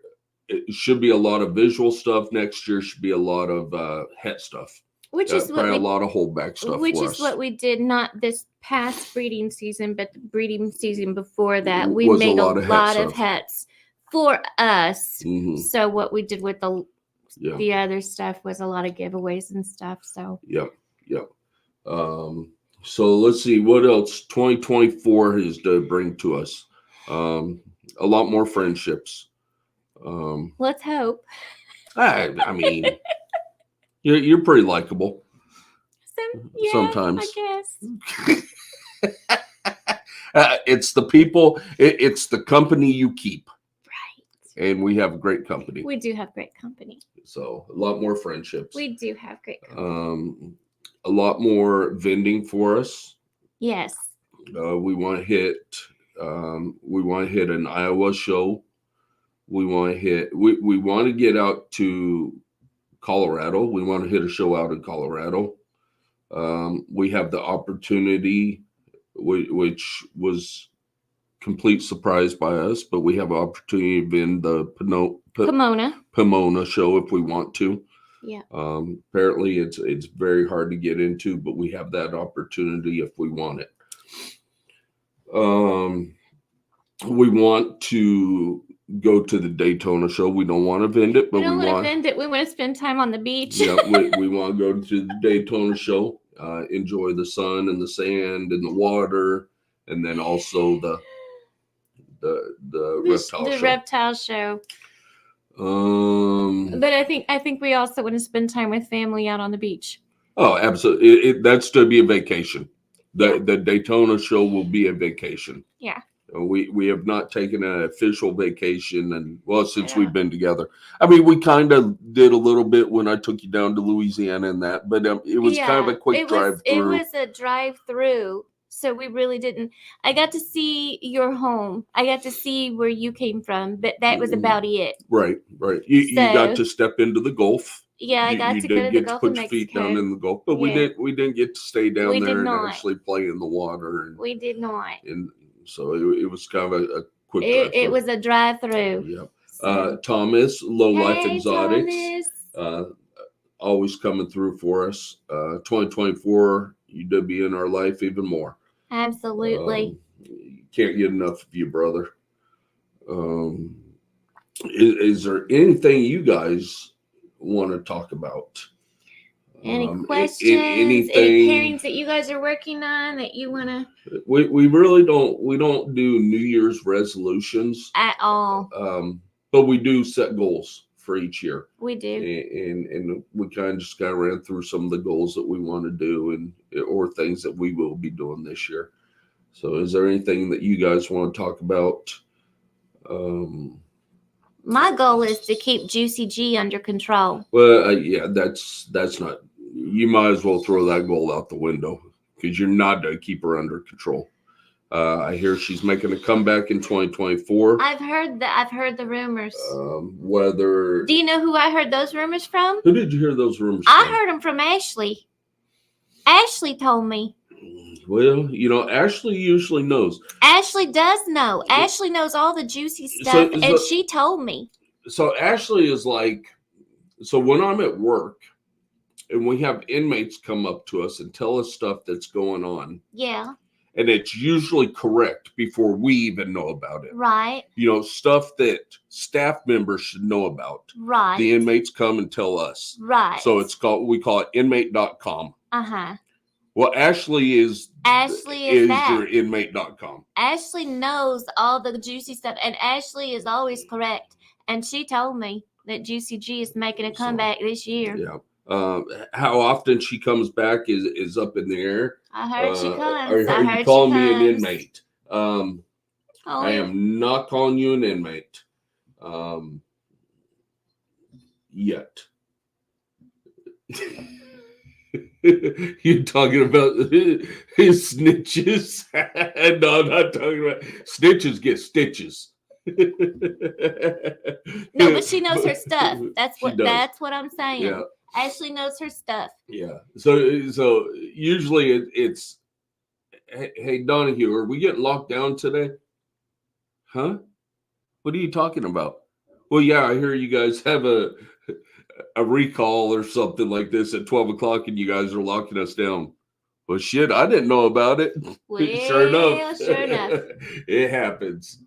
it should be a lot of visual stuff. Next year should be a lot of het stuff. Which is what probably a lot of holdback stuff. Which for is us. what we did not this past breeding season, but the breeding season before that. We Was made a lot of hets for us. Mhm. So what we did with the Yeah. other stuff was a lot of giveaways and stuff. So Yep. So let's see what else 2024 is to bring to us. A lot more friendships. let's hope. I mean, you're pretty likable. Yeah, Sometimes. I guess. It's the people. It's the company you keep. Right. And we have great company. We do have great company. So a lot more friendships. We do have great company. A lot more vending for us. Yes. We want to hit. We want to hit an Iowa show. We want to hit. We want to get out to Colorado. We want to hit a show out in Colorado. We have the opportunity, which was complete surprise by us, but we have an opportunity to win the Pomona show if we want to. Yeah. Apparently it's very hard to get into, but we have that opportunity if we want it. We want to go to the Daytona show. We don't want to vend it, but we want to vend it. We want to spend time on the beach. Yeah, we want to go to the Daytona show, enjoy the sun and the sand and the water, and then also the reptile show. But I think we also want to spend time with family out on the beach. Oh, absolutely. That's to be a vacation. The Daytona show will be a vacation. Yeah. We have not taken an official vacation, and since we've been together. I mean, we kind of did a little bit when I took you down to Louisiana and that, but it was kind of a quick drive through. It was a drive through, so we really didn't. I got to see your home. I got to see where you came from, but that was about it. Right. You got to step into the Gulf. Yeah, I got to go to the Gulf of Mexico. Put your feet down in the Gulf, but we didn't get to stay down there and actually play in the water. We did not. And so it was kind of a quick drive through. It was a drive through. Yep. So. Thomas, Low Life Exotics, always coming through for us. 2024, you be in our life even more. Absolutely. Can't get enough of you, brother. Is there anything you guys want to talk about? Any questions? Any pairings that you guys are working on that you want to? We really don't. We don't do New Year's resolutions at all. But we do set goals for each year. We do. And we kind of ran through some of the goals that we want to do or things that we will be doing this year. So is there anything that you guys want to talk about? My goal is to keep Juicy G under control. Well, yeah, that's not. You might as well throw that goal out the window because you're not going to keep her under control. I hear she's making a comeback in 2024. I've heard the rumors. Whether. Do you know who I heard those rumors from? Who did you hear those rumors from? I from? heard them from Ashley. Ashley told me. Well, Ashley usually knows. Ashley does know. Ashley knows all the juicy stuff, and she told me. So Ashley is like, so when I'm at work and we have inmates come up to us and tell us stuff that's going on. Yeah. and it's usually correct before we even know about it. Right. You know, stuff that staff members should know about. Right. The inmates come and tell us. Right. So we call it inmate.com. Uh-huh. Well, Ashley is that. your inmate.com. Ashley knows all the juicy stuff, and Ashley is always correct. And she told me that Juicy G is making a comeback this year. Yeah. How often she comes back is up in the air. I heard she comes. Are you calling me an inmate? I am not calling you an inmate. Yet. You're talking about his snitches? No, I'm not talking about snitches get stitches. No, but she knows her stuff. That's what I'm saying. Yeah. Ashley knows her stuff. Yeah. So usually it's hey Donahue, are we getting locked down today? Huh? What are you talking about? Well, yeah, I hear you guys have a recall or something like this at 12 o'clock and you guys are locking us down. Well, shit, I didn't know about it. Well, Sure enough. Sure It happens.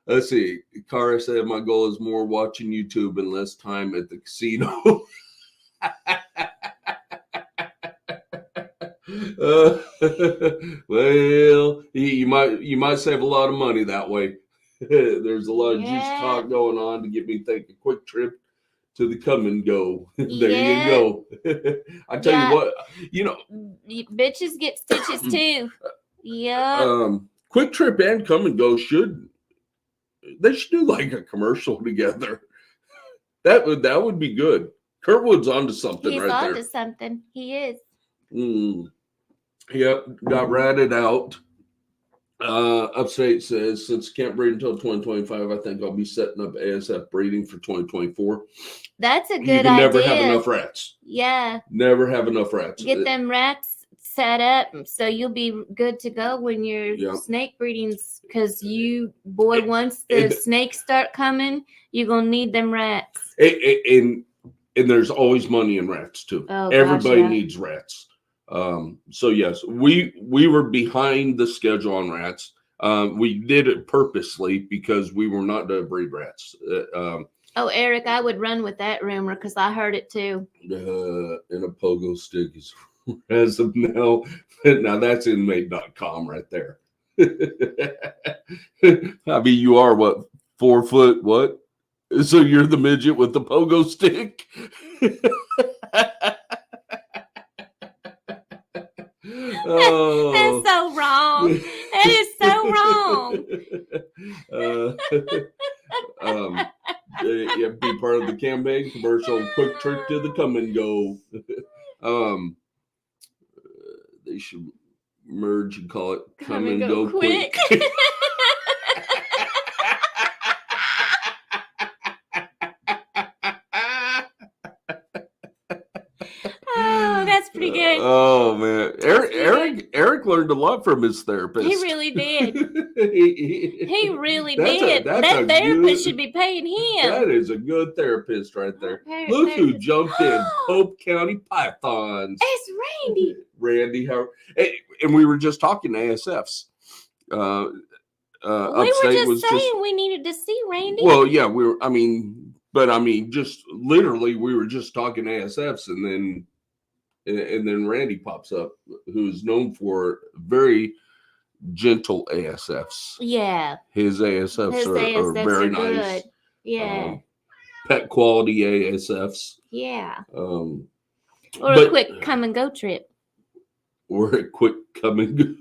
Let's see. Cara said, my goal is more watching YouTube and less time at the casino. Well, you might save a lot of money that way. There's a lot of juice talk going on to get me think a quick trip to the come and go. There you go. I tell you what, bitches get stitches too. Yeah. Quick trip and come and go should do like a commercial together. That would be good. Kurtwood's onto something. He's right there. He's onto something. He is. Yep, got ratted out. Upstate says, since can't breed until 2025, I think I'll be setting up ASF breeding for 2024. That's a good idea. You can idea. never have enough rats. Yeah. Never have enough rats. Get them rats set up so you'll be good to go when you're snake breedings, because once the snakes start coming, you're going to need them rats. And there's always money in rats too. Oh, everybody needs rats. So yes, we were behind the schedule on rats. We did it purposely because we were not to breed rats. Eric, I would run with that rumor because I heard it too. And a pogo stick is as of now. Now that's inmate.com right there. I mean, you are what, 4 foot? What? So you're the midget with the pogo stick? Oh. That's so wrong. That is so wrong. Be part of the campaign commercial. Quick trick to the come and go. They should merge and call it come and go quick. That's pretty good. Oh man, Eric learned a lot from his therapist. He really did. He really did. That therapist should be paying him. That is a good therapist right there. Look who jumped in. Pope County Pythons. It's Randy. Randy Howard. And we were just talking to ASFs. We were just saying we needed to see Randy. Well, yeah, just literally, we were just talking ASFs, and then Randy pops up, who's known for very gentle ASFs. Yeah, his ASFs are very nice. Good. Yeah, pet quality ASFs. Yeah. Or a quick come and go trip. Or a quick come and go.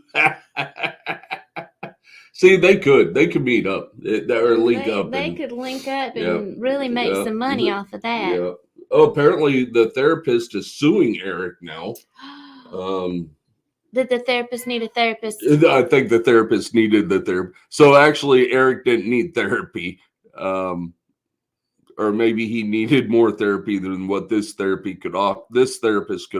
See, they could meet up or link up. They could link up and really make some money off of that. Yeah. Oh, apparently the therapist is suing Eric now. Did the therapist need a therapist? I think the therapist needed the therapist. So actually, Eric didn't need therapy. Or maybe he needed more therapy than what this therapist could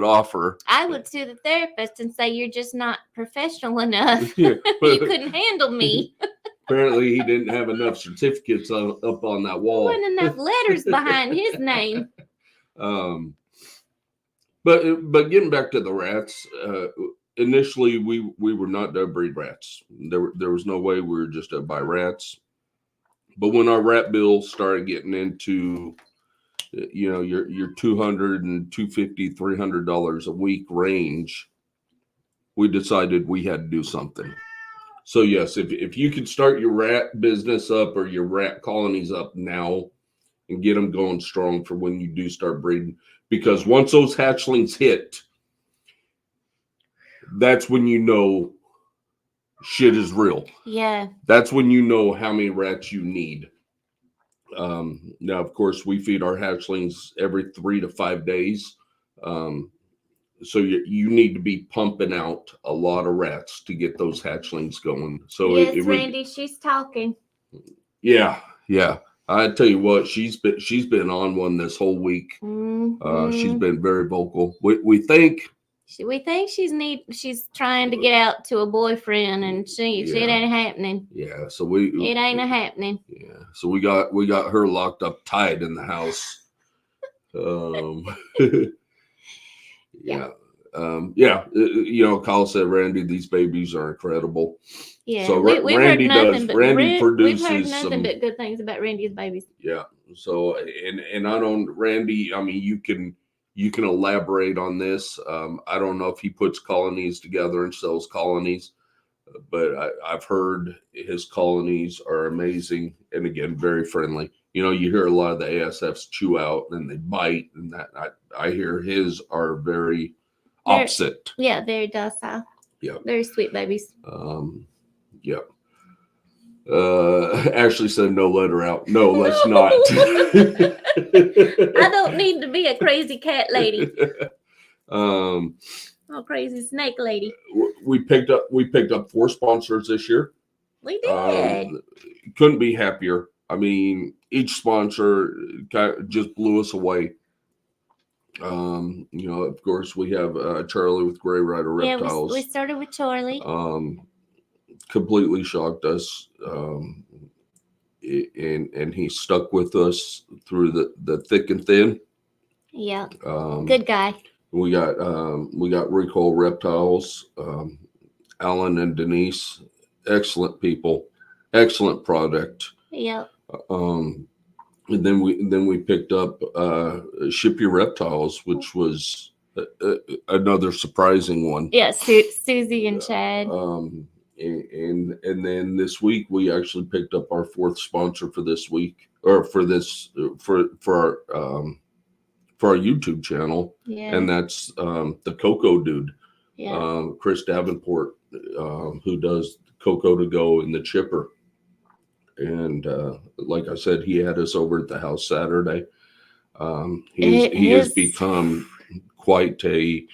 offer. I would sue the therapist and say, you're just not professional enough. You couldn't handle me. Apparently he didn't have enough certificates up on that wall. There wasn't enough letters behind his name. But getting back to the rats, initially we were not to breed rats. There was no way we were just to buy rats. But when our rat bill started getting into, your $200 and $250, $300 a week range, we decided we had to do something. So yes, if you could start your rat business up or your rat colonies up now and get them going strong for when you do start breeding, because once those hatchlings hit, that's when you know shit is real. Yeah. That's when you know how many rats you need. Now, of course, we feed our hatchlings every 3 to 5 days. So you need to be pumping out a lot of rats to get those hatchlings going. So yes, Randy, she's talking. Yeah. I tell you what, she's been on one this whole week. Mm-hmm. She's been very vocal. We think she's trying to get out to a boyfriend, and it ain't happening. Yeah, so it ain't happening. Yeah, so we got her locked up tight in the house. Yeah. Kyle said, Randy, these babies are incredible. Yeah, so we've Randy heard does. nothing Randy produces. We've heard nothing but good things about Randy's babies. Yeah. So and I don't, Randy. I mean, you can elaborate on this. I don't know if he puts colonies together and sells colonies, but I've heard his colonies are amazing and again very friendly. You hear a lot of the ASFs chew out and they bite, and that I hear his are very opposite. Very docile. Yeah, very sweet babies. Yeah. Ashley said, "No, let her out." No, let's not. I don't need to be a crazy cat lady. Crazy snake lady. We picked up 4 sponsors this year. We did. Couldn't be happier. I mean, each sponsor just blew us away. Of course, we have Charlie with Gray Rider Reptiles. We started with Charlie. Completely shocked us, and he stuck with us through the thick and thin. Yeah, good guy. We got Recall Reptiles, Alan and Denise, excellent people, excellent product. Yep. And then we picked up Ship Your Reptiles, which was another surprising one. Yeah, Susie and Chad. And then this week we actually picked up our 4th sponsor for this week, or for our YouTube channel. Yeah. And that's the Cocoa Dude. Yeah. Chris Davenport, who does Cocoa to Go in the Chipper. And like I said, he had us over at the house Saturday. He has become quite a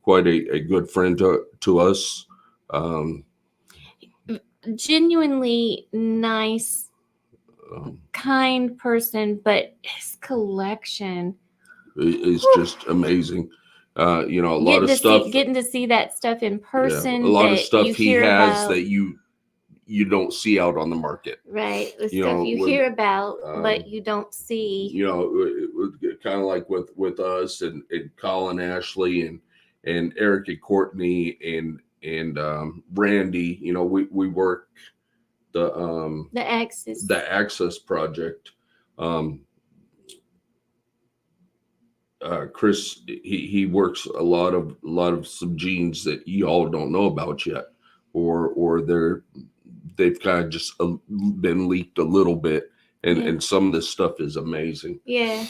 good friend to us. Genuinely nice, kind person, but his collection is just amazing. A lot of stuff. Getting to see that stuff in person. Yeah, a lot of stuff he has that you don't see out on the market. Right. The stuff you hear about, but you don't see. Kind of like with us and Colin, Ashley, and Eric and Courtney and Randy. We work the Access project. Chris, he works a lot of some genes that y'all don't know about yet, or they've kind of just been leaked a little bit, and some of this stuff is amazing. Yeah.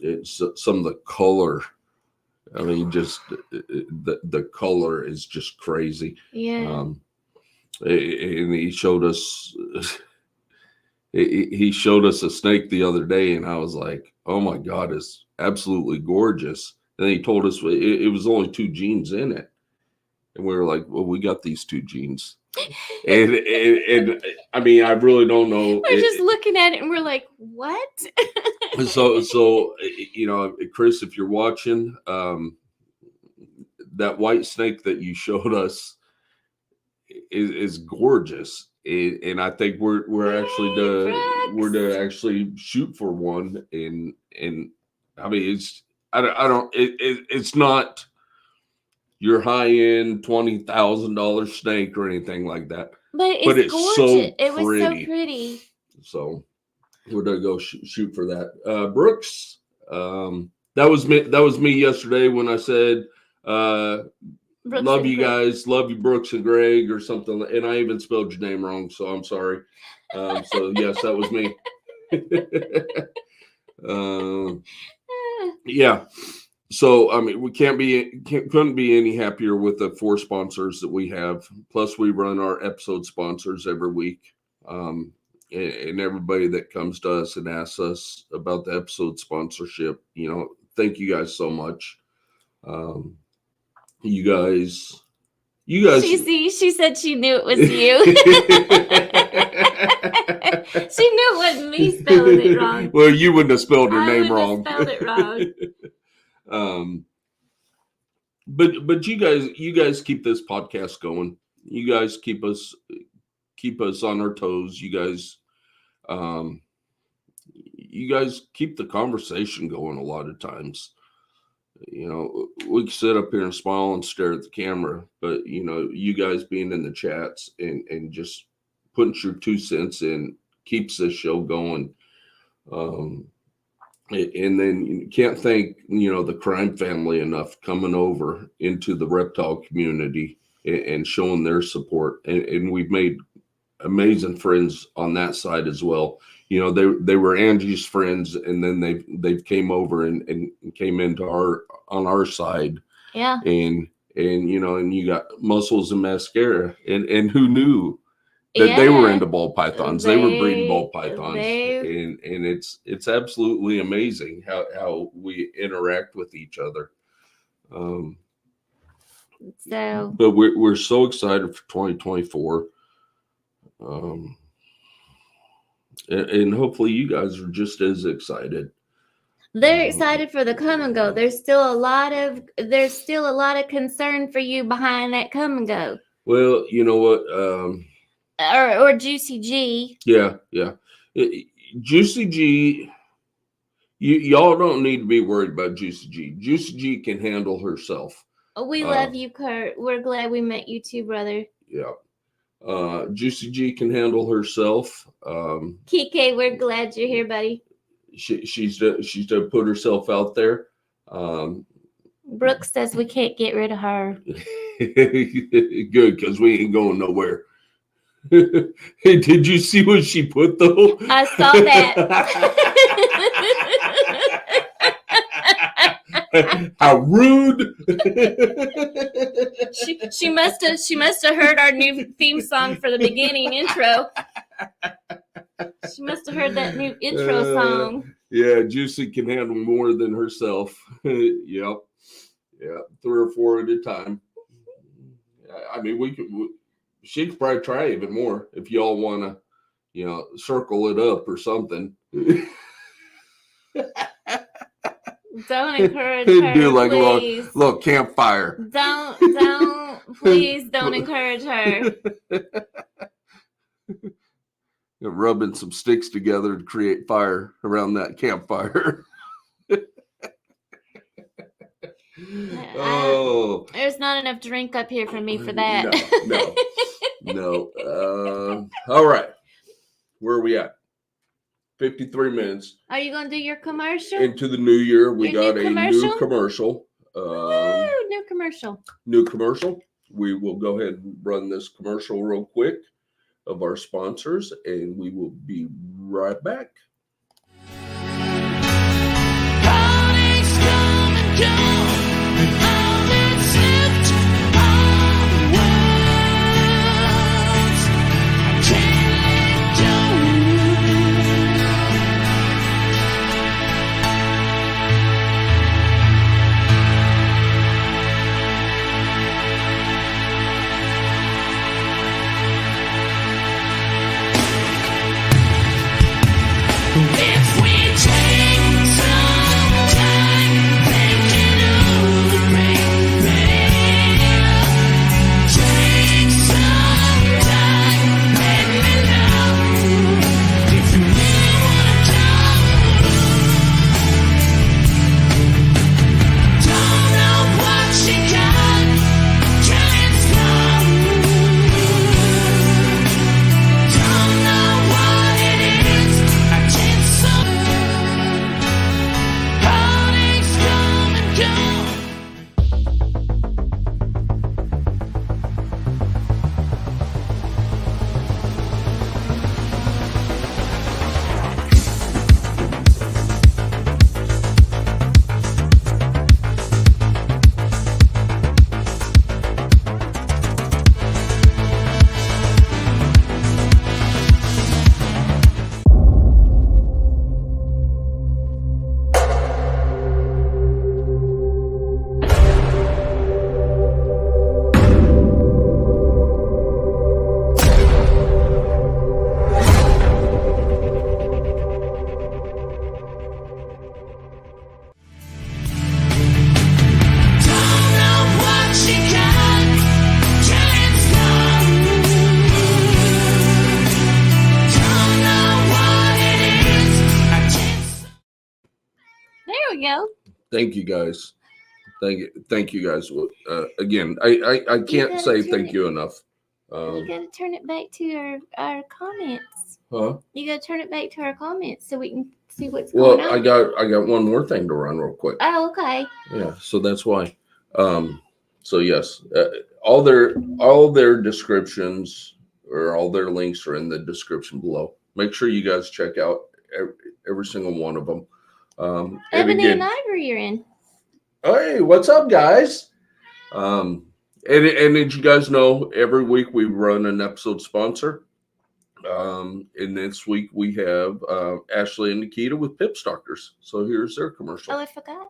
It's some of the color. I mean, just the color is just crazy. Yeah. And he showed us. He showed us a snake the other day, and I was like, "Oh my God, it's absolutely gorgeous." And he told us it was only 2 genes in it, and we were like, "Well, we got these 2 genes." and I mean, I really don't know. We're just looking at it, and we're like, "What?" So Chris, if you're watching, that white snake that you showed us is gorgeous. And I think we're actually to actually shoot for one, and I mean it's not your high-end $20,000 snake or anything like that. But it's gorgeous. So it was so pretty. pretty. So we're gonna go shoot for that. Brooks, that was me yesterday when I said love you guys, love you Brooks and Greg or something, and I even spelled your name wrong, so I'm sorry. So yes, that was me. Yeah. So I mean, we couldn't be any happier with the 4 sponsors that we have. Plus, we run our episode sponsors every week, and everybody that comes to us and asks us about the episode sponsorship. Thank you guys so much. You guys. She said she knew it was you. She knew it wasn't me spelling it wrong. Well, you wouldn't have spelled her name wrong. Spelled it wrong. But you guys keep this podcast going. You guys keep us on our toes. You guys keep the conversation going a lot of times. We can sit up here and smile and stare at the camera, but you guys being in the chats and just putting your 2 cents in keeps this show going. And then you can't thank the crime family enough coming over into the reptile community and showing their support, and we've made amazing friends on that side as well. They were Angie's friends, and then they've came over and came into on our side. Yeah. And you got Muscles and Mascara, and who knew that they were into ball pythons. They were breeding ball pythons, and it's absolutely amazing how we interact with each other. But we're so excited for 2024. And hopefully you guys are just as excited. They're excited for the come and go. There's still a lot of concern for you behind that come and go. Well, you know what? Or Juicy G. Yeah. Juicy G. Y'all don't need to be worried about Juicy G. Juicy G can handle herself. We love you, Kurt. We're glad we met you too, brother. Yeah. Juicy G can handle herself. Kike, we're glad you're here, buddy. She's to put herself out there. Brooks says we can't get rid of her. Good, because we ain't going nowhere. Hey, did you see what she put though? I saw that. How rude. She must have heard our new theme song for the beginning intro. She must have heard that new intro song. Yeah, Juicy can handle more than herself. Yep. Yeah, 3 or 4 at a time. I mean, she could probably try even more if y'all want to, circle it up or something. Don't encourage her. Do like please. a little campfire. Please don't encourage her. Rubbing some sticks together to create fire around that campfire. Oh, there's not enough drink up here for me for that. No. All right, where are we at? 53 minutes. Are you gonna do your commercial? Into the new year, we Your got new new commercial. New commercial. New commercial. We will go ahead and run this commercial real quick of our sponsors, and we will be right back. Holidays come and go. All that's left are the words I can't let go. There we go. Thank you guys. Thank you guys. Again, I can't say thank you enough. You gotta turn it back to our comments. Huh? You gotta turn it back to our comments so we can see what's going on. Well, I got one more thing to run real quick. Oh, okay. Yeah, so that's why. So yes, all their descriptions or all their links are in the description below. Make sure you guys check out every single one of them. Ebony and Ivory are in. Hey, what's up, guys? And as you guys know, every week we run an episode sponsor. And this week we have Ashley and Nikita with Pip Stalkers. So here's their commercial. Oh, I forgot.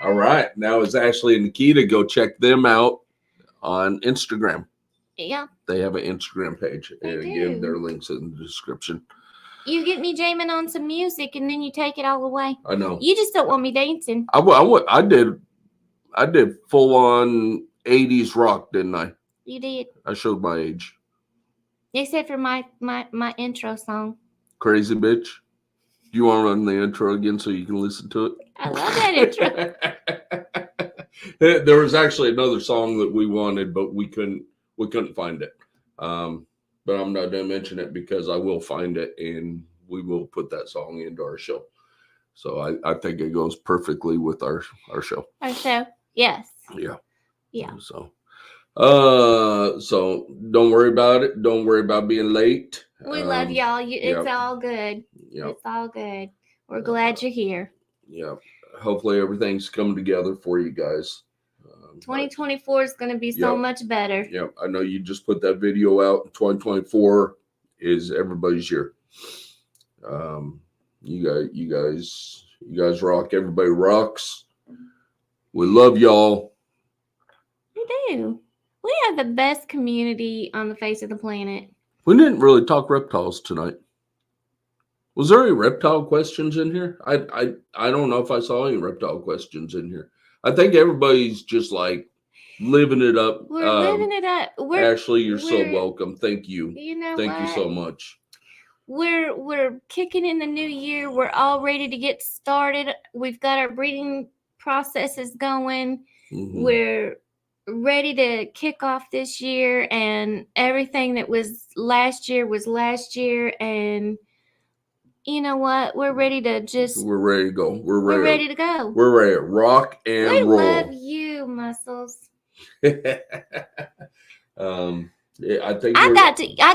All right. Now it's Ashley and Nikita. Go check them out on Instagram. Yeah. They have an Instagram page. They and again, their links in the description. You get me jamming on some music and then you take it all away. I know. You just don't want me dancing. I did full on 80s rock, didn't I? You did. I showed my age. Except for my intro song. Crazy Bitch. Do you want to run the intro again so you can listen to it? I love that intro. There was actually another song that we wanted, but we couldn't find it. But I'm not going to mention it because I will find it and we will put that song into our show. So I think it goes perfectly with our show. Our show. Yes. Yeah. Yeah. So don't worry about it. Don't worry about being late. We love y'all. It's all good. Yep. It's all good. We're glad you're here. Yeah. Hopefully everything's coming together for you guys. 2024 is going to be so much better. Yeah. I know you just put that video out. 2024 is everybody's year. You guys rock. Everybody rocks. We love y'all. We do. We have the best community on the face of the planet. We didn't really talk reptiles tonight. Was there any reptile questions in here? I don't know if I saw any reptile questions in here. I think everybody's just like living it up. We're living it up. Ashley, you're so welcome. Thank you. Thank you so much. We're kicking in the new year. We're all ready to get started. We've got our breeding processes going. Mm-hmm. We're ready to kick off this year, and everything that was last year, and you know what? We're ready to We're ready to go. We're ready to go. We're ready to rock and roll. We love you, Muscles. Yeah, I think I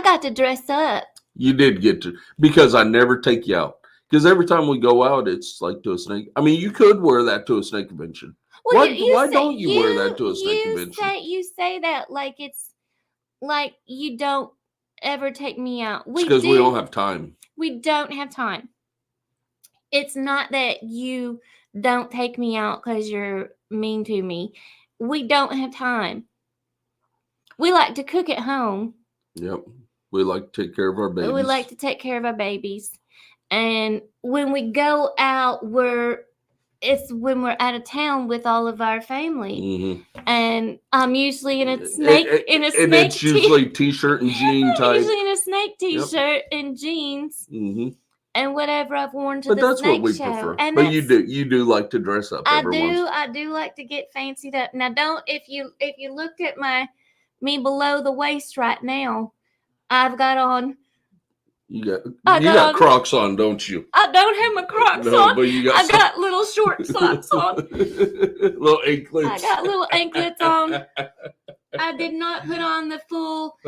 got to dress up. You did get to, because I never take you out. Because every time we go out, it's like to a snake. I mean, you could wear that to a snake convention. Well, why don't you wear that to a snake convention? You say that like it's like you don't ever take me out. Because we don't have time. We don't have time. It's not that you don't take me out because you're mean to me. We don't have time. We like to cook at home. Yep. We like to take care of our babies. And when we go out, it's when we're out of town with all of our family. Mm-hmm. And I'm usually in a snake and it's usually t-shirt and jean type. Usually in a snake t-shirt and jeans. Mm-hmm. And whatever I've worn to but the that's snake what we show. prefer. And but you do like to dress up. I do like to get fancied up. Now if you looked at me below the waist right now, I've got on. You got Crocs on, don't you? I don't have my Crocs on. But you got I got little short socks on. Little anklets. I got little anklets on. I did not put on the full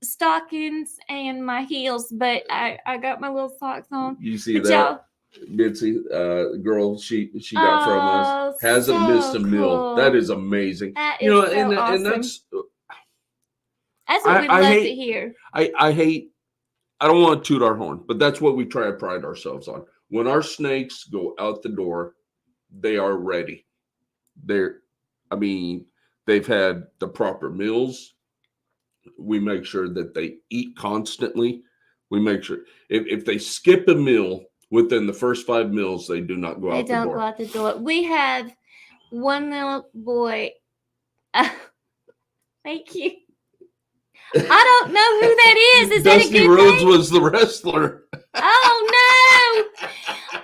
stockings and my heels, but I got my little socks on. You see that? Bitsy, the girl she got from us, hasn't missed a meal. That is amazing. That is awesome. And that's what we love to hear. I don't want to toot our horn, but that's what we try to pride ourselves on. When our snakes go out the door, they are ready. They've had the proper meals. We make sure that they eat constantly. We make sure if they skip a meal within the first 5 meals, they do not go out the door. They don't go out the door. We have one little boy. Thank you. I don't know who that is. Is Dusty that a good Rhodes name? was the wrestler. Oh no!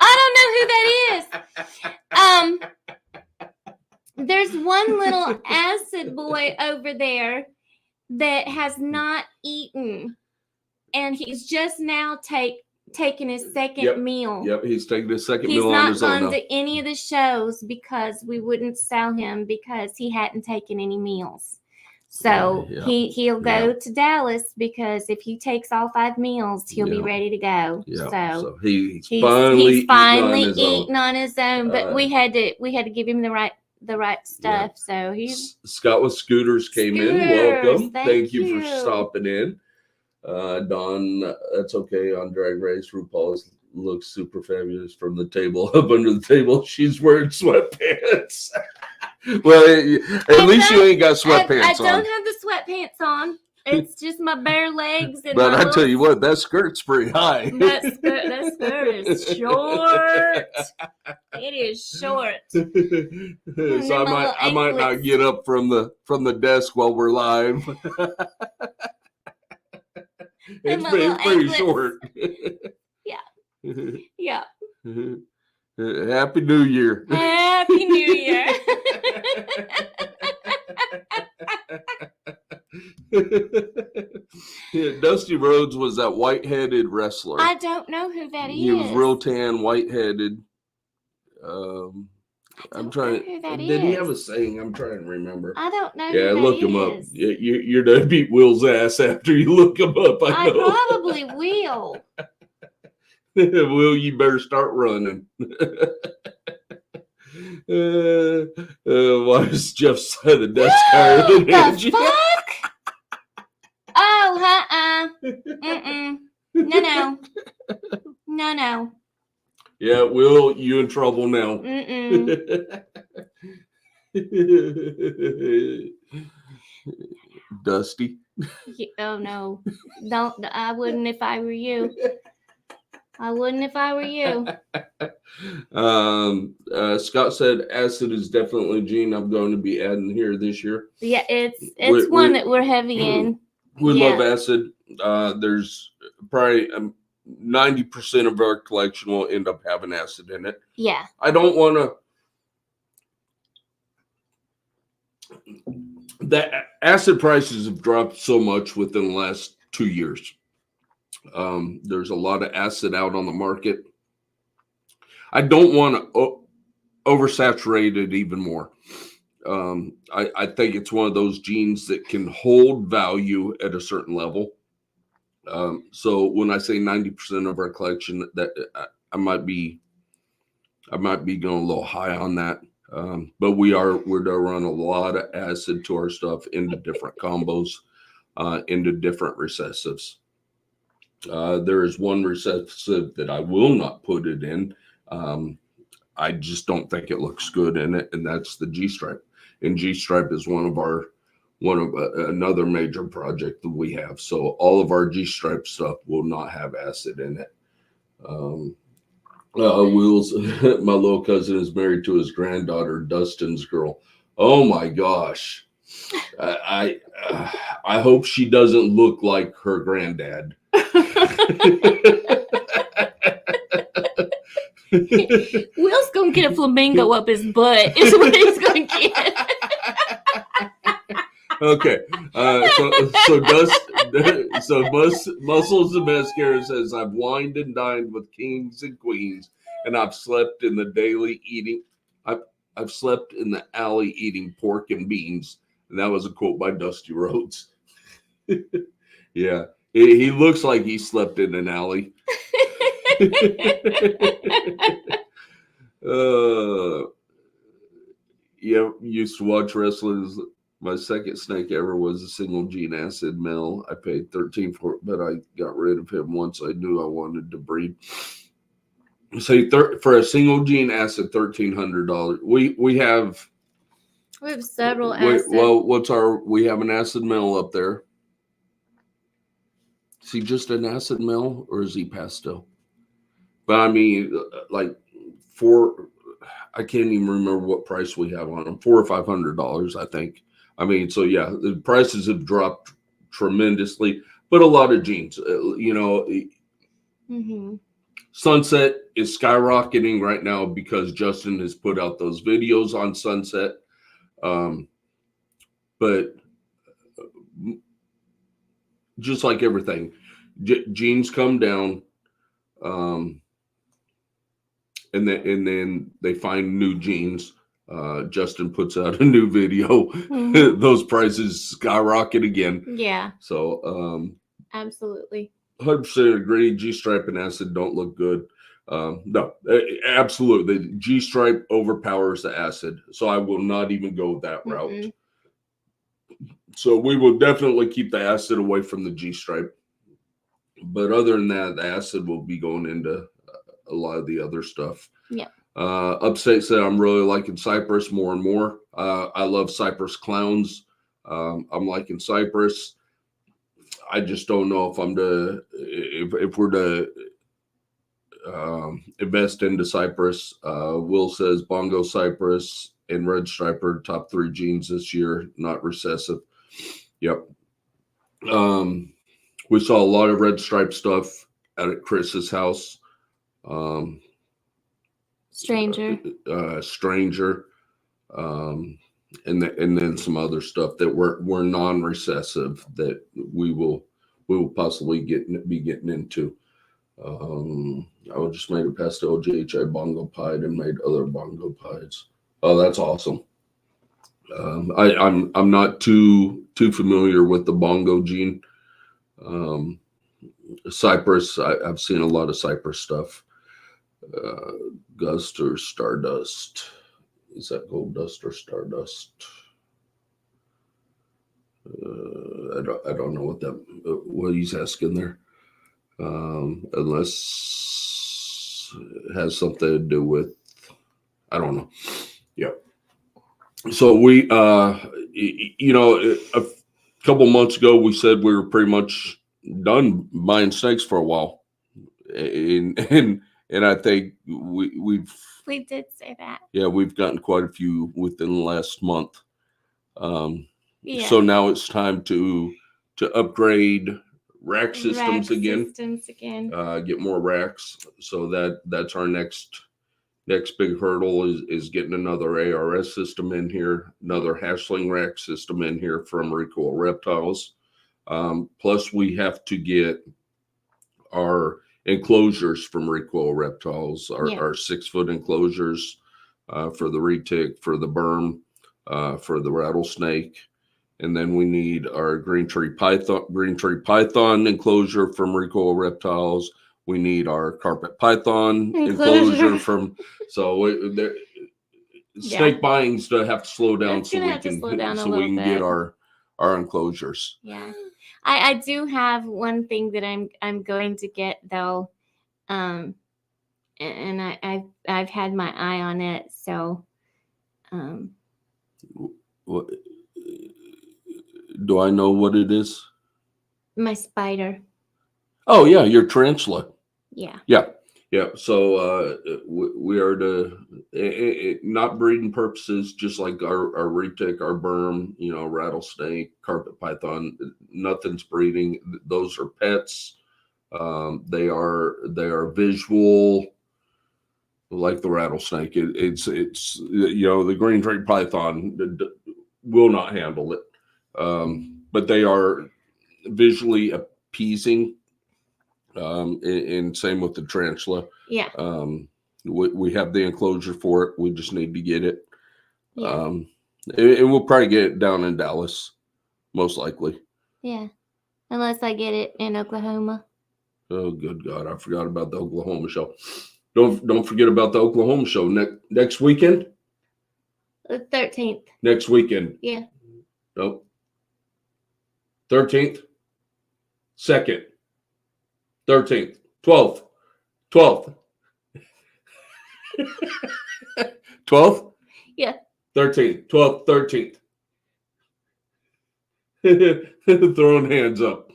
I don't know who that is. There's one little acid boy over there that has not eaten, and he's just now taking his second meal. Yep, he's taking his second meal on his own. He's not gone to any of the shows because we wouldn't sell him because he hadn't taken any meals. So he'll go to Dallas because if he takes all 5 meals, he'll be ready to go. Yeah. So he's finally eating on his own. But we had to give him the right stuff. Yeah. So he's Scott with Scooters came in. Welcome. Thank you for stopping in. Don, that's okay. On Drag Race, RuPaul looks super fabulous from the table up under the table. She's wearing sweatpants. Well, at least you ain't got sweatpants on. I don't have the sweatpants on. It's just my bare legs. And but I tell you what, that skirt's pretty high. That skirt is short. It is short. So I might not get up from the desk while we're live. It's pretty short. Yeah. Happy New Year. Happy New Year. Dusty Rhodes was that white-headed wrestler. I don't know who that is. He was real tan, white-headed. I'm trying. Did he have a saying? I'm trying to remember. I don't know. Yeah, look him up. You're gonna beat Will's ass after you look him up. I know. I probably will. Will, you better start running. Why is Jeff's side of the desk higher than Angie? Fuck? Oh, No. Yeah, Will, you in trouble now. Dusty. Oh no. Don't. I wouldn't if I were you. Scott said acid is definitely a gene I'm going to be adding here this year. Yeah, it's one that we're heavy in. We love acid. There's probably 90% of our collection will end up having acid in it. Yeah. I don't want to. The acid prices have dropped so much within the last 2 years. There's a lot of acid out on the market. I don't want to oversaturate it even more. I think it's one of those genes that can hold value at a certain level. So when I say 90% of our collection, that I might be going a little high on that. But we're going to run a lot of acid to our stuff into different combos, into different recessives. There is one recessive that I will not put it in. I just don't think it looks good in it, and that's the G stripe. And G stripe is one of another major project that we have. So all of our G stripe stuff will not have acid in it. Will's my little cousin is married to his granddaughter, Dustin's girl. Oh my gosh. I hope she doesn't look like her granddad. Will's gonna get a flamingo up his butt. Is what he's gonna get. Okay. So Muscles and Mascara says, I've wined and dined with kings and queens, and I've slept in the daily eating. I've slept in the alley eating pork and beans. And that was a quote by Dusty Rhodes. Yeah. He looks like he slept in an alley. Yeah, used to watch wrestlers. My second snake ever was a single gene acid male. I paid $13 for it, but I got rid of him once I knew I wanted to breed. say for a single gene acid, $1,300. We have several acids. Well, we have an acid mill up there. Is he just an acid mill or is he pastel? But I mean, like I can't even remember what price we have on them. $400 or $500, I think. I mean, so yeah, the prices have dropped tremendously, but a lot of genes, Sunset is skyrocketing right now because Justin has put out those videos on Sunset. But just like everything, genes come down, and then they find new genes. Justin puts out a new video. Those prices skyrocket again. Yeah. So absolutely. 100% agree. G-stripe and acid don't look good. No, absolutely. The G-stripe overpowers the acid. So I will not even go that route. So we will definitely keep the acid away from the G-stripe. But other than that, the acid will be going into a lot of the other stuff. Yeah. Upstate said, I'm really liking Cypress more and more. I love Cypress clowns. I'm liking Cypress. I just don't know if if we're to invest into Cypress. Will says Bongo Cypress and Red Striper, top 3 genes this year, not recessive. Yep. We saw a lot of red stripe stuff out at Chris's house. Stranger. And then some other stuff that were non-recessive that we will possibly be getting into. I just made a pastel GHI bongo pie and made other bongo pies. Oh, that's awesome. I'm not too familiar with the bongo gene. Cypress, I've seen a lot of Cypress stuff. Gust or Stardust. Is that gold dust or Stardust? I don't know what he's asking there. Unless it has something to do with, I don't know. Yeah. So we, a couple months ago, we said we were pretty much done buying snakes for a while. And I think we did say that. Yeah, we've gotten quite a few within the last month. Yeah. So now it's time to upgrade rack systems again. Get more racks. So that's our next big hurdle is getting another ARS system in here, another hatchling rack system in here from Recoil Reptiles. Plus we have to get our enclosures from Recoil Reptiles, our 6-foot enclosures for the retic, for the berm, for the rattlesnake. And then we need our green tree python enclosure from Recoil Reptiles. We need our carpet python enclosure from, snake buying's to have to slow down so we can get our enclosures. Yeah. I do have one thing that I'm going to get though. And I've had my eye on it. So what do I know what it is? My spider. Oh yeah, your tarantula. Yeah. So we are not breeding purposes, just like our retic, our berm, rattlesnake, carpet python. Nothing's breeding. Those are pets. They are visual, like the rattlesnake. It's the green tree python will not handle it, but they are visually appeasing. And same with the tarantula. Yeah. We have the enclosure for it. We just need to get it. Yeah. And we'll probably get it down in Dallas, most likely. Yeah. Unless I get it in Oklahoma. Oh, good God. I forgot about the Oklahoma show. Don't forget about the Oklahoma show next weekend. The 13th. Next weekend. Yeah. Nope. 13th. 2nd. 13th. 12th. 12th? Yeah. 13th. 12th, 13th. Throwing hands up.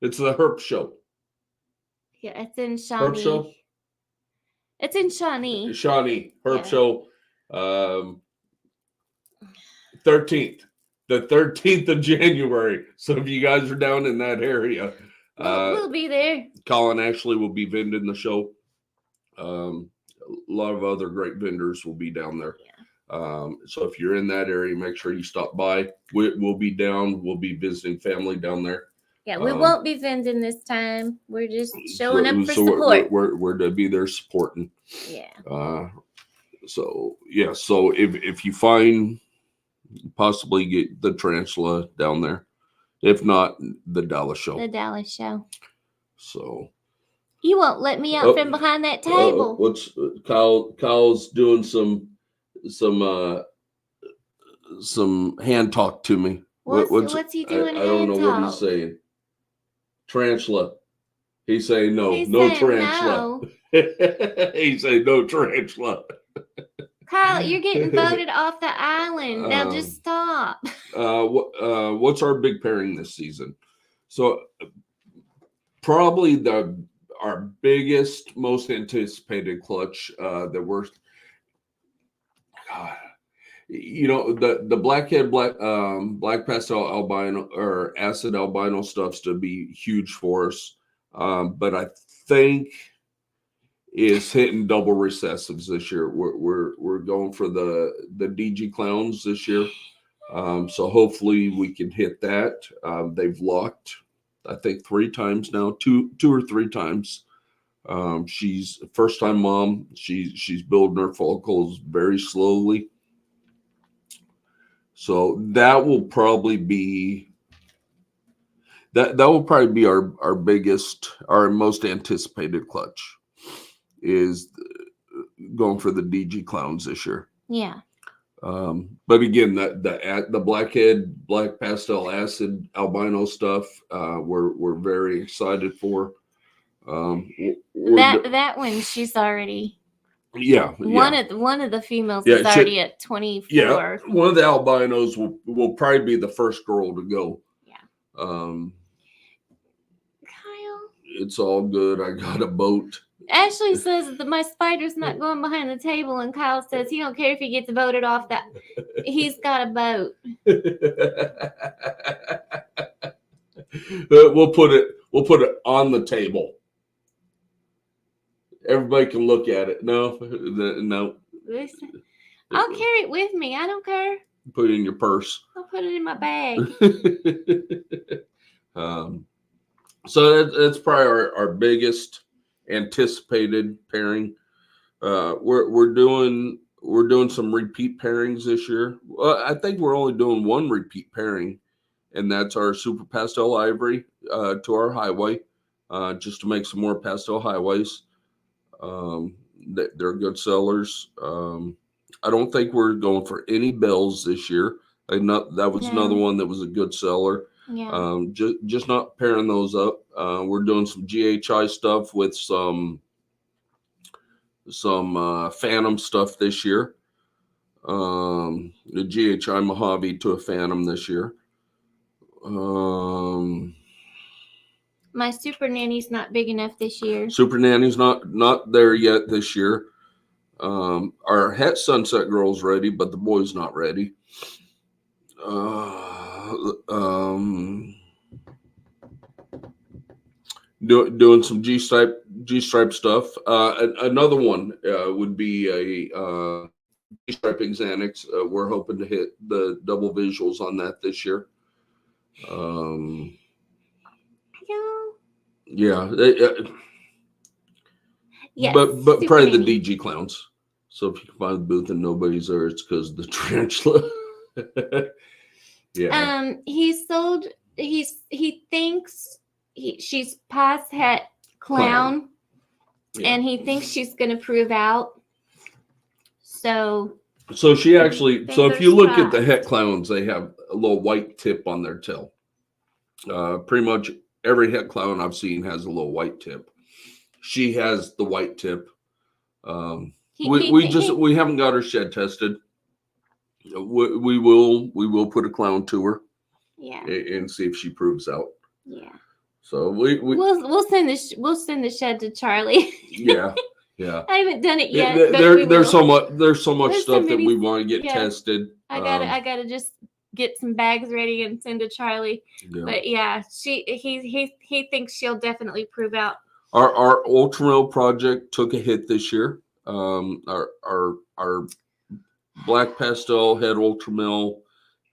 It's the Herp Show. Yeah, it's in Herp Shawnee. Show? It's in Shawnee. Shawnee. Herp Yeah. Show. 13th. The 13th of January. So if you guys are down in that area, We'll be there. Colin Ashley will be vending the show. A lot of other great vendors will be down there. Yeah. So if you're in that area, make sure you stop by. We'll be down. We'll be visiting family down there. Yeah, we won't be vending this time. We're just showing up for support. We're to be there supporting. Yeah. So yeah. So if you find, possibly get the tarantula down there. If not, the Dallas show. The Dallas show. So you won't let me out from behind that table. What's Kyle's doing some hand talk to me. What's he doing? I don't know what he's saying. Tarantula. He's saying no. He's no saying tarantula. No. He's saying no tarantula. Kyle, you're getting voted off the island. Now just stop. What's our big pairing this season? So probably our biggest, most anticipated clutch that we're, the blackhead black pastel albino or acid albino stuff's to be huge for us, but I think is hitting double recessives this year. We're going for the DG clowns this year, so hopefully we can hit that. They've locked, I think, 3 times now, two or 3 times. She's a first-time mom. She's building her follicles very slowly. So that will probably be our biggest, our most anticipated clutch is going for the DG clowns this year. Yeah. But again, the blackhead, black pastel acid albino stuff, we're very excited for. That one, she's already. Yeah. One of the females is already at 24. Yeah. One of the albinos will probably be the first girl to go. Yeah. Kyle, It's all good. I got a boat. Ashley says that my spider's not going behind the table, and Kyle says he don't care if he gets voted off. That he's got a boat. We'll put it on the table. Everybody can look at it. No. Listen, I'll carry it with me. I don't care. Put it in your purse. I'll put it in my bag. So that's probably our biggest anticipated pairing. We're doing some repeat pairings this year. Well, I think we're only doing one repeat pairing, and that's our Super Pastel Ivory to our highway, just to make some more pastel highways. They're good sellers. I don't think we're going for any bells this year. That was another one that was a good seller. Yeah. Just not pairing those up. We're doing some GHI stuff with some Phantom stuff this year. The GHI Mojave to a Phantom this year. My Super Nanny's not big enough this year. Super Nanny's not there yet this year. Our Het Sunset Girl's ready, but the boy's not ready. Doing some G-stripe stuff. Another one would be a G-striping Xanax. We're hoping to hit the double visuals on that this year. Yeah. Yes, but probably the DG clowns. So if you can find the booth and nobody's there, it's because of the tarantula. Yeah. He thinks she's past Het clown, and he thinks she's going to prove out. So she actually. So if you look at the Het clowns, they have a little white tip on their tail. Pretty much every Het clown I've seen has a little white tip. She has the white tip. We haven't got her shed tested. We will put a clown to her. Yeah. And see if she proves out. Yeah. So we'll send the shed to Charlie. Yeah. I haven't done it yet. There's so much stuff that we want to get tested. I gotta just get some bags ready and send to Charlie. Yeah. But yeah, he thinks she'll definitely prove out. Our ultramale project took a hit this year. Our black pastel head ultramale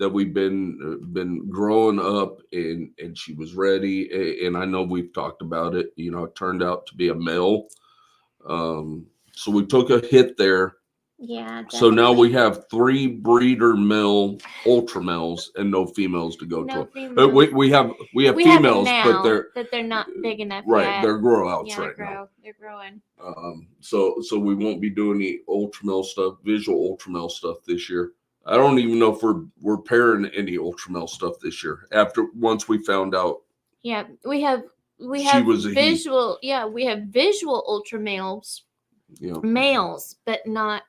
that we've been growing up, and she was ready. And I know we've talked about it. You know, it turned out to be a male. So we took a hit there. Yeah. Definitely. So now we have 3 breeder male ultramales and no females to go to. Females. We have females, but they're not big enough. Right, yet. They're grow outs now. They're growing. So we won't be doing any ultramale stuff, visual ultramale stuff this year. I don't even know if we're pairing any ultramale stuff this year. Once we found out. Yeah, we have visual. Yeah, we have visual ultramales. Yeah. Males, but not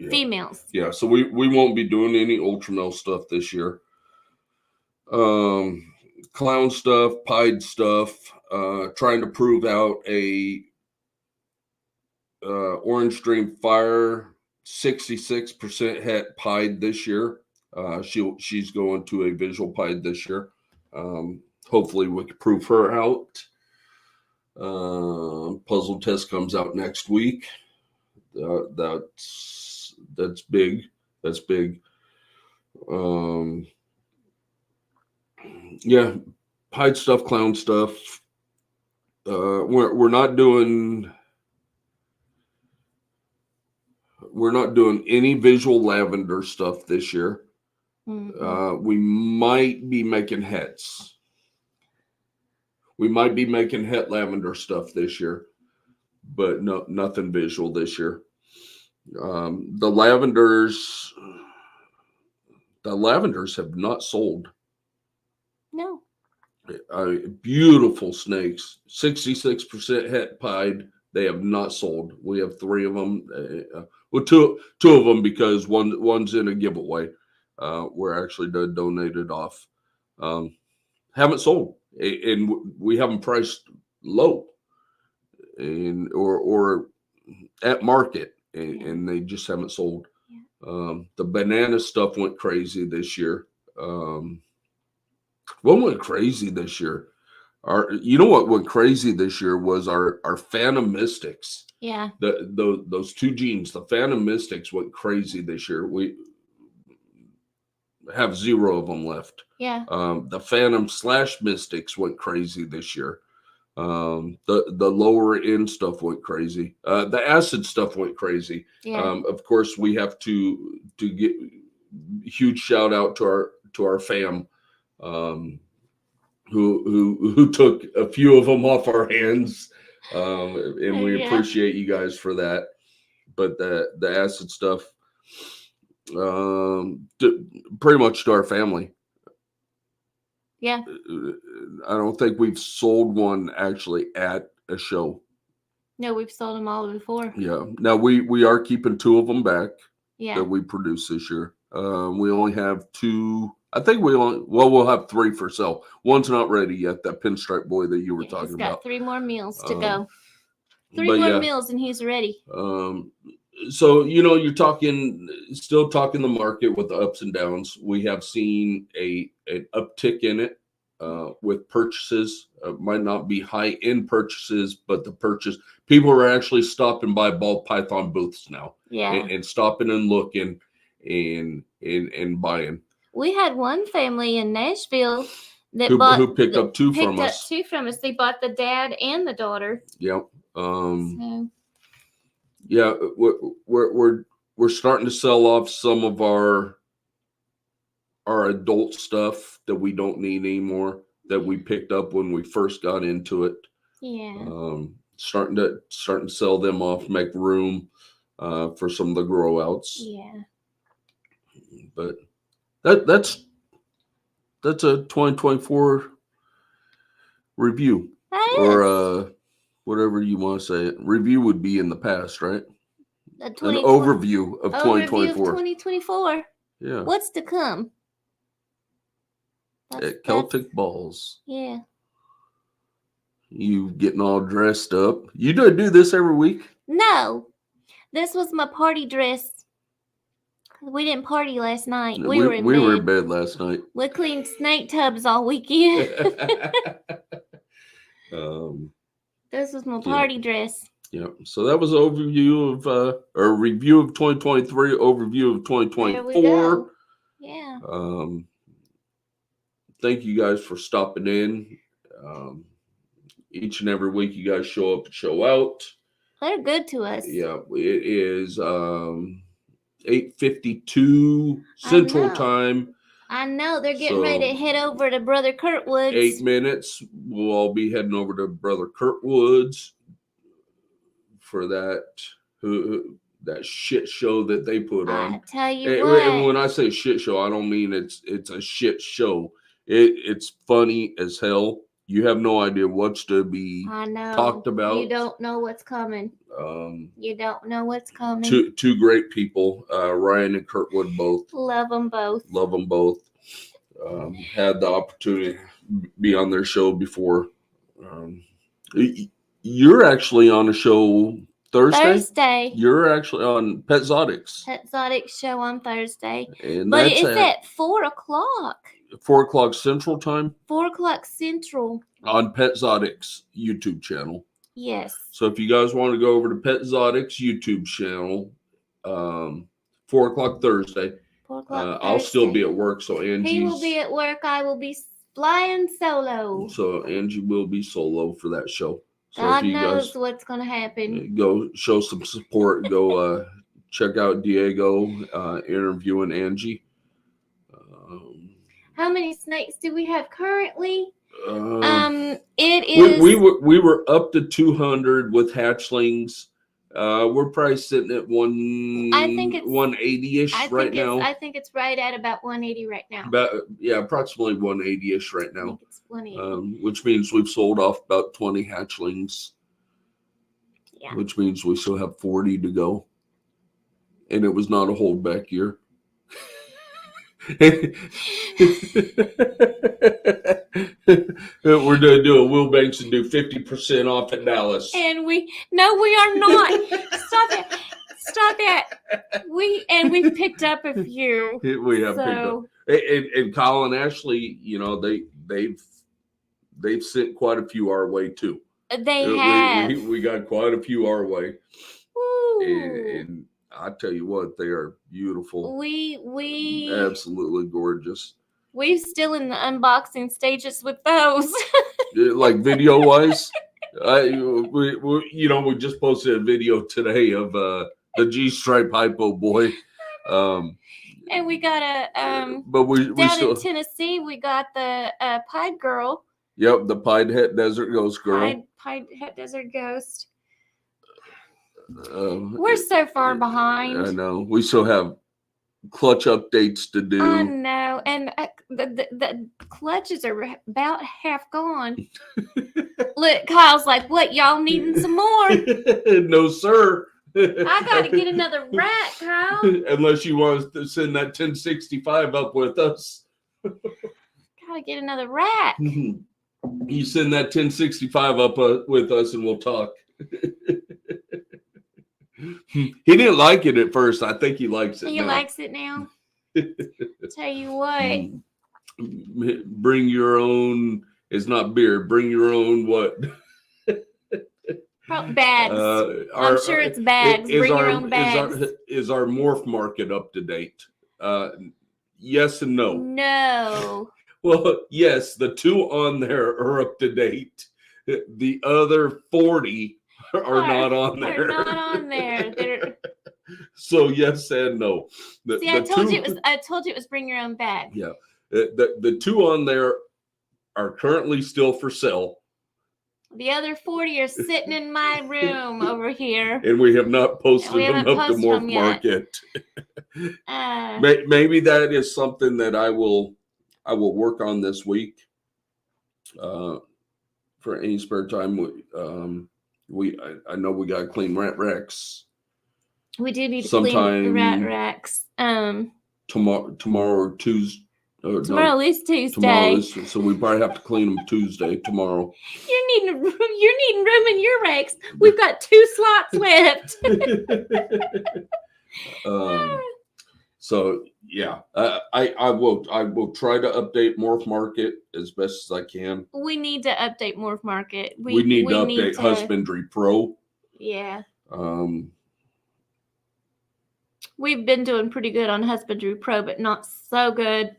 females. Yeah, so we won't be doing any ultramale stuff this year. Clown stuff, pied stuff, trying to prove out a Orange Dream Fire 66% het pied this year. She's going to a visual pied this year. Hopefully we can prove her out. Puzzle test comes out next week. That's big. That's big. Yeah, pied stuff, clown stuff. We're not doing any visual lavender stuff this year. Mm-hmm. We might be making hets. We might be making het lavender stuff this year, but nothing visual this year. The lavenders have not sold. No. Beautiful snakes, 66% het pied. They have not sold. We have 3 of them. Well, two of them because one's in a giveaway. We're actually donated off. Haven't sold, and we have them priced low, or at market, and they just haven't sold. Yeah. The banana stuff went crazy this year. What went crazy this year? You know what went crazy this year was our Phantom Mystics. Yeah. Those 2 genes, the Phantom Mystics went crazy this year. We have 0 of them left. Yeah. The Phantom / Mystics went crazy this year. The lower end stuff went crazy. The acid stuff went crazy. Yeah. Of course, we have to get huge shout out to our fam, who took a few of them off our hands, and we appreciate you guys for that. But the acid stuff, pretty much to our family. Yeah. I don't think we've sold one actually at a show. No, we've sold them all before. Yeah. Now we are keeping 2 of them back. Yeah. That we produced this year. We only have 2. I think we'll have 3 for sale. One's not ready yet. That pinstripe boy that you were talking about. He's got 3 more meals to go. 3 more meals and he's ready. So, you're still talking the market with the ups and downs. We have seen an uptick in it with purchases. Might not be high-end purchases, but people are actually stopping by ball python booths now. Yeah. And stopping and looking and buying. We had one family in Nashville that who picked up 2 from us. 2 from us. They bought the dad and the daughter. Yep. Yeah, we're starting to sell off some of our adult stuff that we don't need anymore, that we picked up when we first got into it. Yeah. Starting to sell them off, make room for some of the grow outs. Yeah. But that's a 2024 review. That or whatever you want to say. Review would be in the past, right? An overview of 2024. 2024. Yeah. What's to come? At Celtic Balls. Yeah. You getting all dressed up. You do this every week? No. This was my party dress. We didn't party last night. We were in bed last night. We cleaned snake tubs all weekend. This was my party dress. Yeah. So that was an overview of or review of 2023, overview of 2024. There we go. Yeah. Thank you guys for stopping in. Each and every week you guys show up and show out. They're good to us. Yeah, it is 8:52 Central Time. I know. They're getting ready to head over to Brother Kurtwood's. 8 minutes. We'll all be heading over to Brother Kurtwood's for that shit show that they put on. I tell you what. And when I say shit show, I don't mean it's a shit show. It's funny as hell. You have no idea what's to be talked about. You don't know what's coming. You don't know what's coming. Two great people, Ryan and Kurtwood both. Love them both. Love them both. Had the opportunity to be on their show before. You're actually on a show Thursday? You're actually on Pet Zotics. Pet Zotics show on Thursday. And but it's at 4 o'clock. 4 o'clock Central Time? 4 o'clock Central. On Pet Zotics YouTube channel. Yes. So if you guys want to go over to Pet Zotics YouTube channel, 4 o'clock Thursday. 4 o'clock Thursday. I'll still be at work, so Angie. He will be at work. I will be flying solo. So Angie will be solo for that show. So God knows what's going to happen. Go show some support. Go check out Diego interviewing Angie. How many snakes do we have currently? It is. We were up to 200 with hatchlings. We're probably sitting at 180-ish right now. I think it's right at about 180 right now. Approximately 180-ish right now. I think it's 180. Which means we've sold off about 20 hatchlings. Yeah. Which means we still have 40 to go. And it was not a holdback year. We're going to do a Will Banks and do 50% off at Dallas. And we are not. Stop it. We've picked up a few. We have picked up. And Kyle and Ashley, they've sent quite a few our way too. They have. We got quite a few our way. Woo. And I tell you what, they are beautiful. We absolutely gorgeous. We're still in the unboxing stages with those. Like video wise, we just posted a video today of the G-stripe hypo boy. And we got but we down still, in Tennessee, we got the pied girl. Yep, the pied het desert ghost girl. Pied het desert ghost. We're so far behind. I know. We still have clutch updates to do. I know, and the clutches are about half gone. Look, Kyle's like, "What? Y'all needing some more?" No, sir. I got to get another rack, Kyle. Unless you want us to send that 1065 up with us. Got to get another rack. You send that 1065 up with us, and we'll talk. He didn't like it at first. I think he likes it. He likes it now. Tell you what. Bring your own. It's not beer. Bring your own what? Bags. I'm sure it's bags. Bring your own bags. Is our morph market up to date? Yes and no. No. Well, yes, the 2 on there are up to date. The other 40 are not on there. They're not on there. So yes and no. I told you it was bring your own bag. Yeah. The 2 on there are currently still for sale. The other 40 are sitting in my room over here. And we have not posted them up to Morph Market. Maybe that is something that I will work on this week. For any spare time. I know we got to clean rat racks We do need to clean the rat racks. tomorrow or Tuesday. Tomorrow is Tuesday. Tomorrow is, so we probably have to clean them Tuesday tomorrow. You're needing room in your racks. We've got 2 slots left. So yeah, I will try to update Morph Market as best as I can. We need to update Morph Market. We need to update Husbandry Pro. Yeah. We've been doing pretty good on Husbandry Pro, but not so good.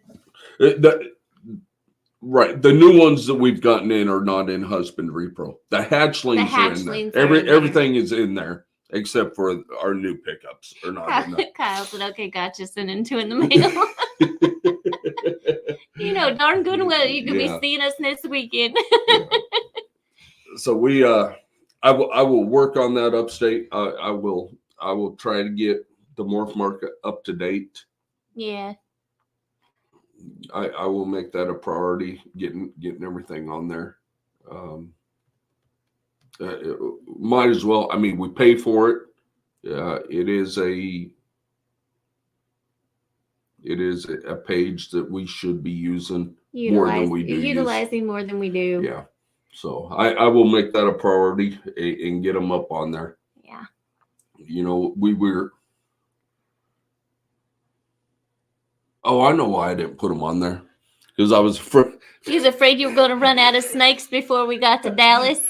Right. The new ones that we've gotten in are not in Husbandry Pro. The hatchlings are in there. Everything is in there except for our new pickups are not in there. Kyle said, okay, gotcha, sending 2 in the mail. You know darn good well you could be seeing us this weekend. So I will work on that upstate. I will try to get the Morph Market up to date. Yeah. I will make that a priority, getting everything on there. Might as well. I mean, we pay for it. It is a page that we should be using more than we do. Utilizing more than we do. Yeah. So I will make that a priority and get them up on there. Yeah. You know, we were. Oh, I know why I didn't put them on there. Because I was afraid. You was afraid you were going to run out of snakes before we got to Dallas?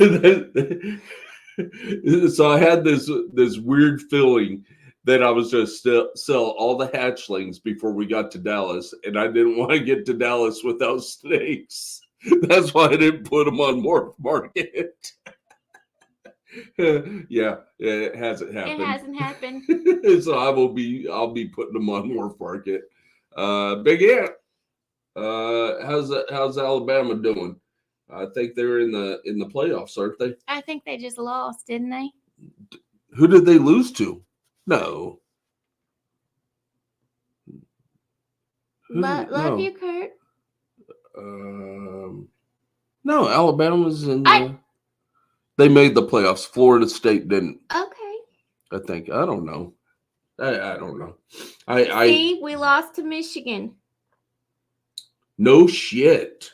So I had this weird feeling that I was just sell all the hatchlings before we got to Dallas. And I didn't want to get to Dallas without snakes. That's why I didn't put them on Morph Market. Yeah, it hasn't happened. It hasn't happened. So I'll be putting them on Morph Market. Big Ant, how's Alabama doing? I think they're in the playoffs, aren't they? I think they just lost, didn't they? Who did they lose to? No. Love you, Kurt. No, Alabama's in. They made the playoffs. Florida State didn't. Okay. I think. I don't know. I don't know. See, we lost to Michigan. No shit.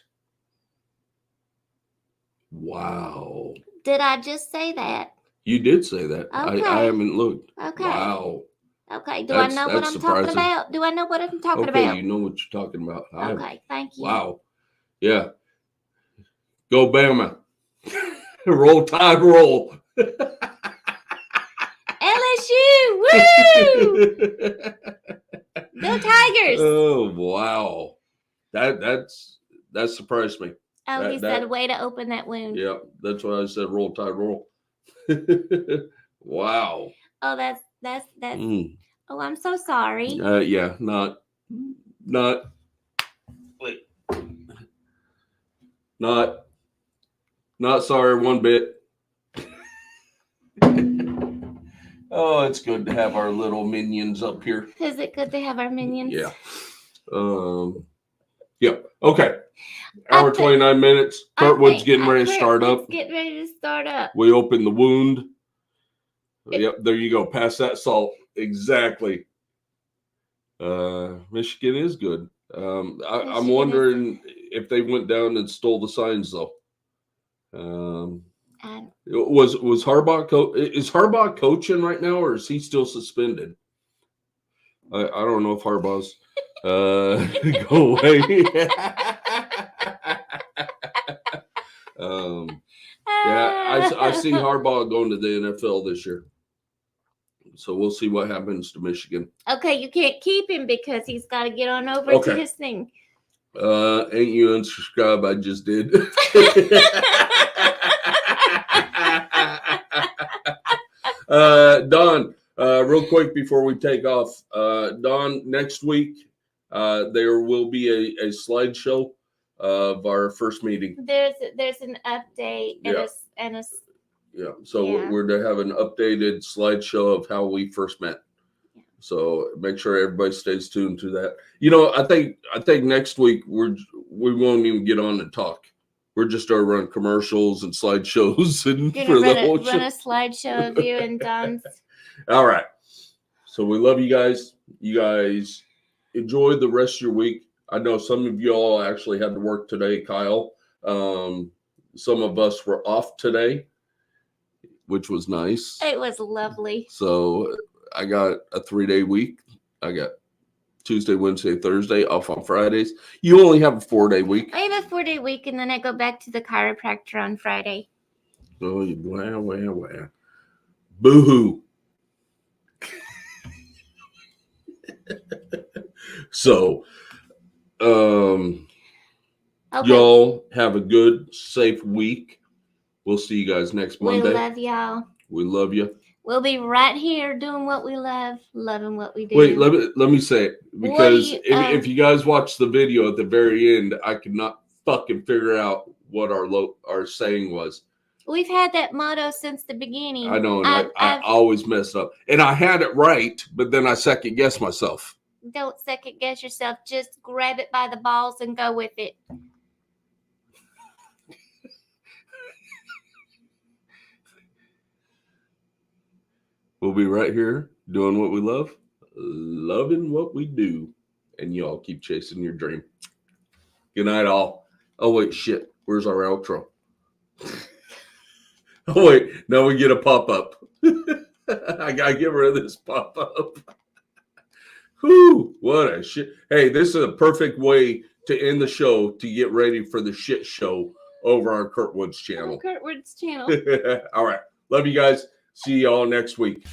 Wow. Did I just say that? You did say that. Okay. I haven't looked. Okay. Wow. Okay. Do I know what I'm talking about? Do I know what I'm talking about? Okay, you know what you're talking about. Okay, thank you. Wow. Yeah. Go Bama. Roll Tide, roll. LSU, woo! Go Tigers! Oh wow, that surprised me. Oh, he said, "Way to open that wound." Yeah, that's why I said roll Tide, roll. Wow. Oh, that's. Oh, I'm so sorry. Yeah, not sorry one bit. Oh, it's good to have our little minions up here. Is it good to have our minions? Yeah. Yeah. Okay. Hour 29 minutes. Kurtwood's getting ready to start up. Get ready to start up. We open the wound. Yep. There you go. Pass that salt. Exactly. Michigan is good. I'm wondering if they went down and stole the signs though. Was Harbaugh is Harbaugh coaching right now, or is he still suspended? I don't know if Harbaugh's go away. Yeah, I see Harbaugh going to the NFL this year, so we'll see what happens to Michigan. Okay, you can't keep him because he's got to get on over to his thing. Ain't you unsubscribe? I just did. Don, real quick before we take off, Don, next week there will be a slideshow of our first meeting. There's an update and a So we're to have an updated slideshow of how we first met. Yeah. So make sure everybody stays tuned to that. You know, I think next week we won't even get on and talk. We're just starting running commercials and slideshows and You're for gonna the whole run show. a slideshow of you and Don's. All right. So we love you guys. You guys enjoy the rest of your week. I know some of y'all actually had to work today, Kyle. Some of us were off today, which was nice. It was lovely. So I got a 3-day week. I got Tuesday, Wednesday, Thursday off on Fridays. You only have a 4-day week. I have a 4-day week, and then I go back to the chiropractor on Friday. Oh, wow. Boo-hoo. So, Okay. y'all have a good, safe week. We'll see you guys next Monday. We love y'all. We love you. We'll be right here doing what we love, loving what we do. Wait, let me say it, because if you guys watch the video at the very end, I could not fucking figure out what our saying was. We've had that motto since the beginning. I know, and I always mess up. And I had it right, but then I second guessed myself. Don't second guess yourself. Just grab it by the balls and go with it. We'll be right here doing what we love, loving what we do, and y'all keep chasing your dream. Good night, all. Oh, wait, shit. Where's our outro? Oh, wait. Now we get a pop-up. I got to get rid of this pop-up. Whew, what a shit. Hey, this is a perfect way to end the show to get ready for the shit show over on Kurtwood's channel. Kurtwood's channel. All right. Love you guys. See y'all next week.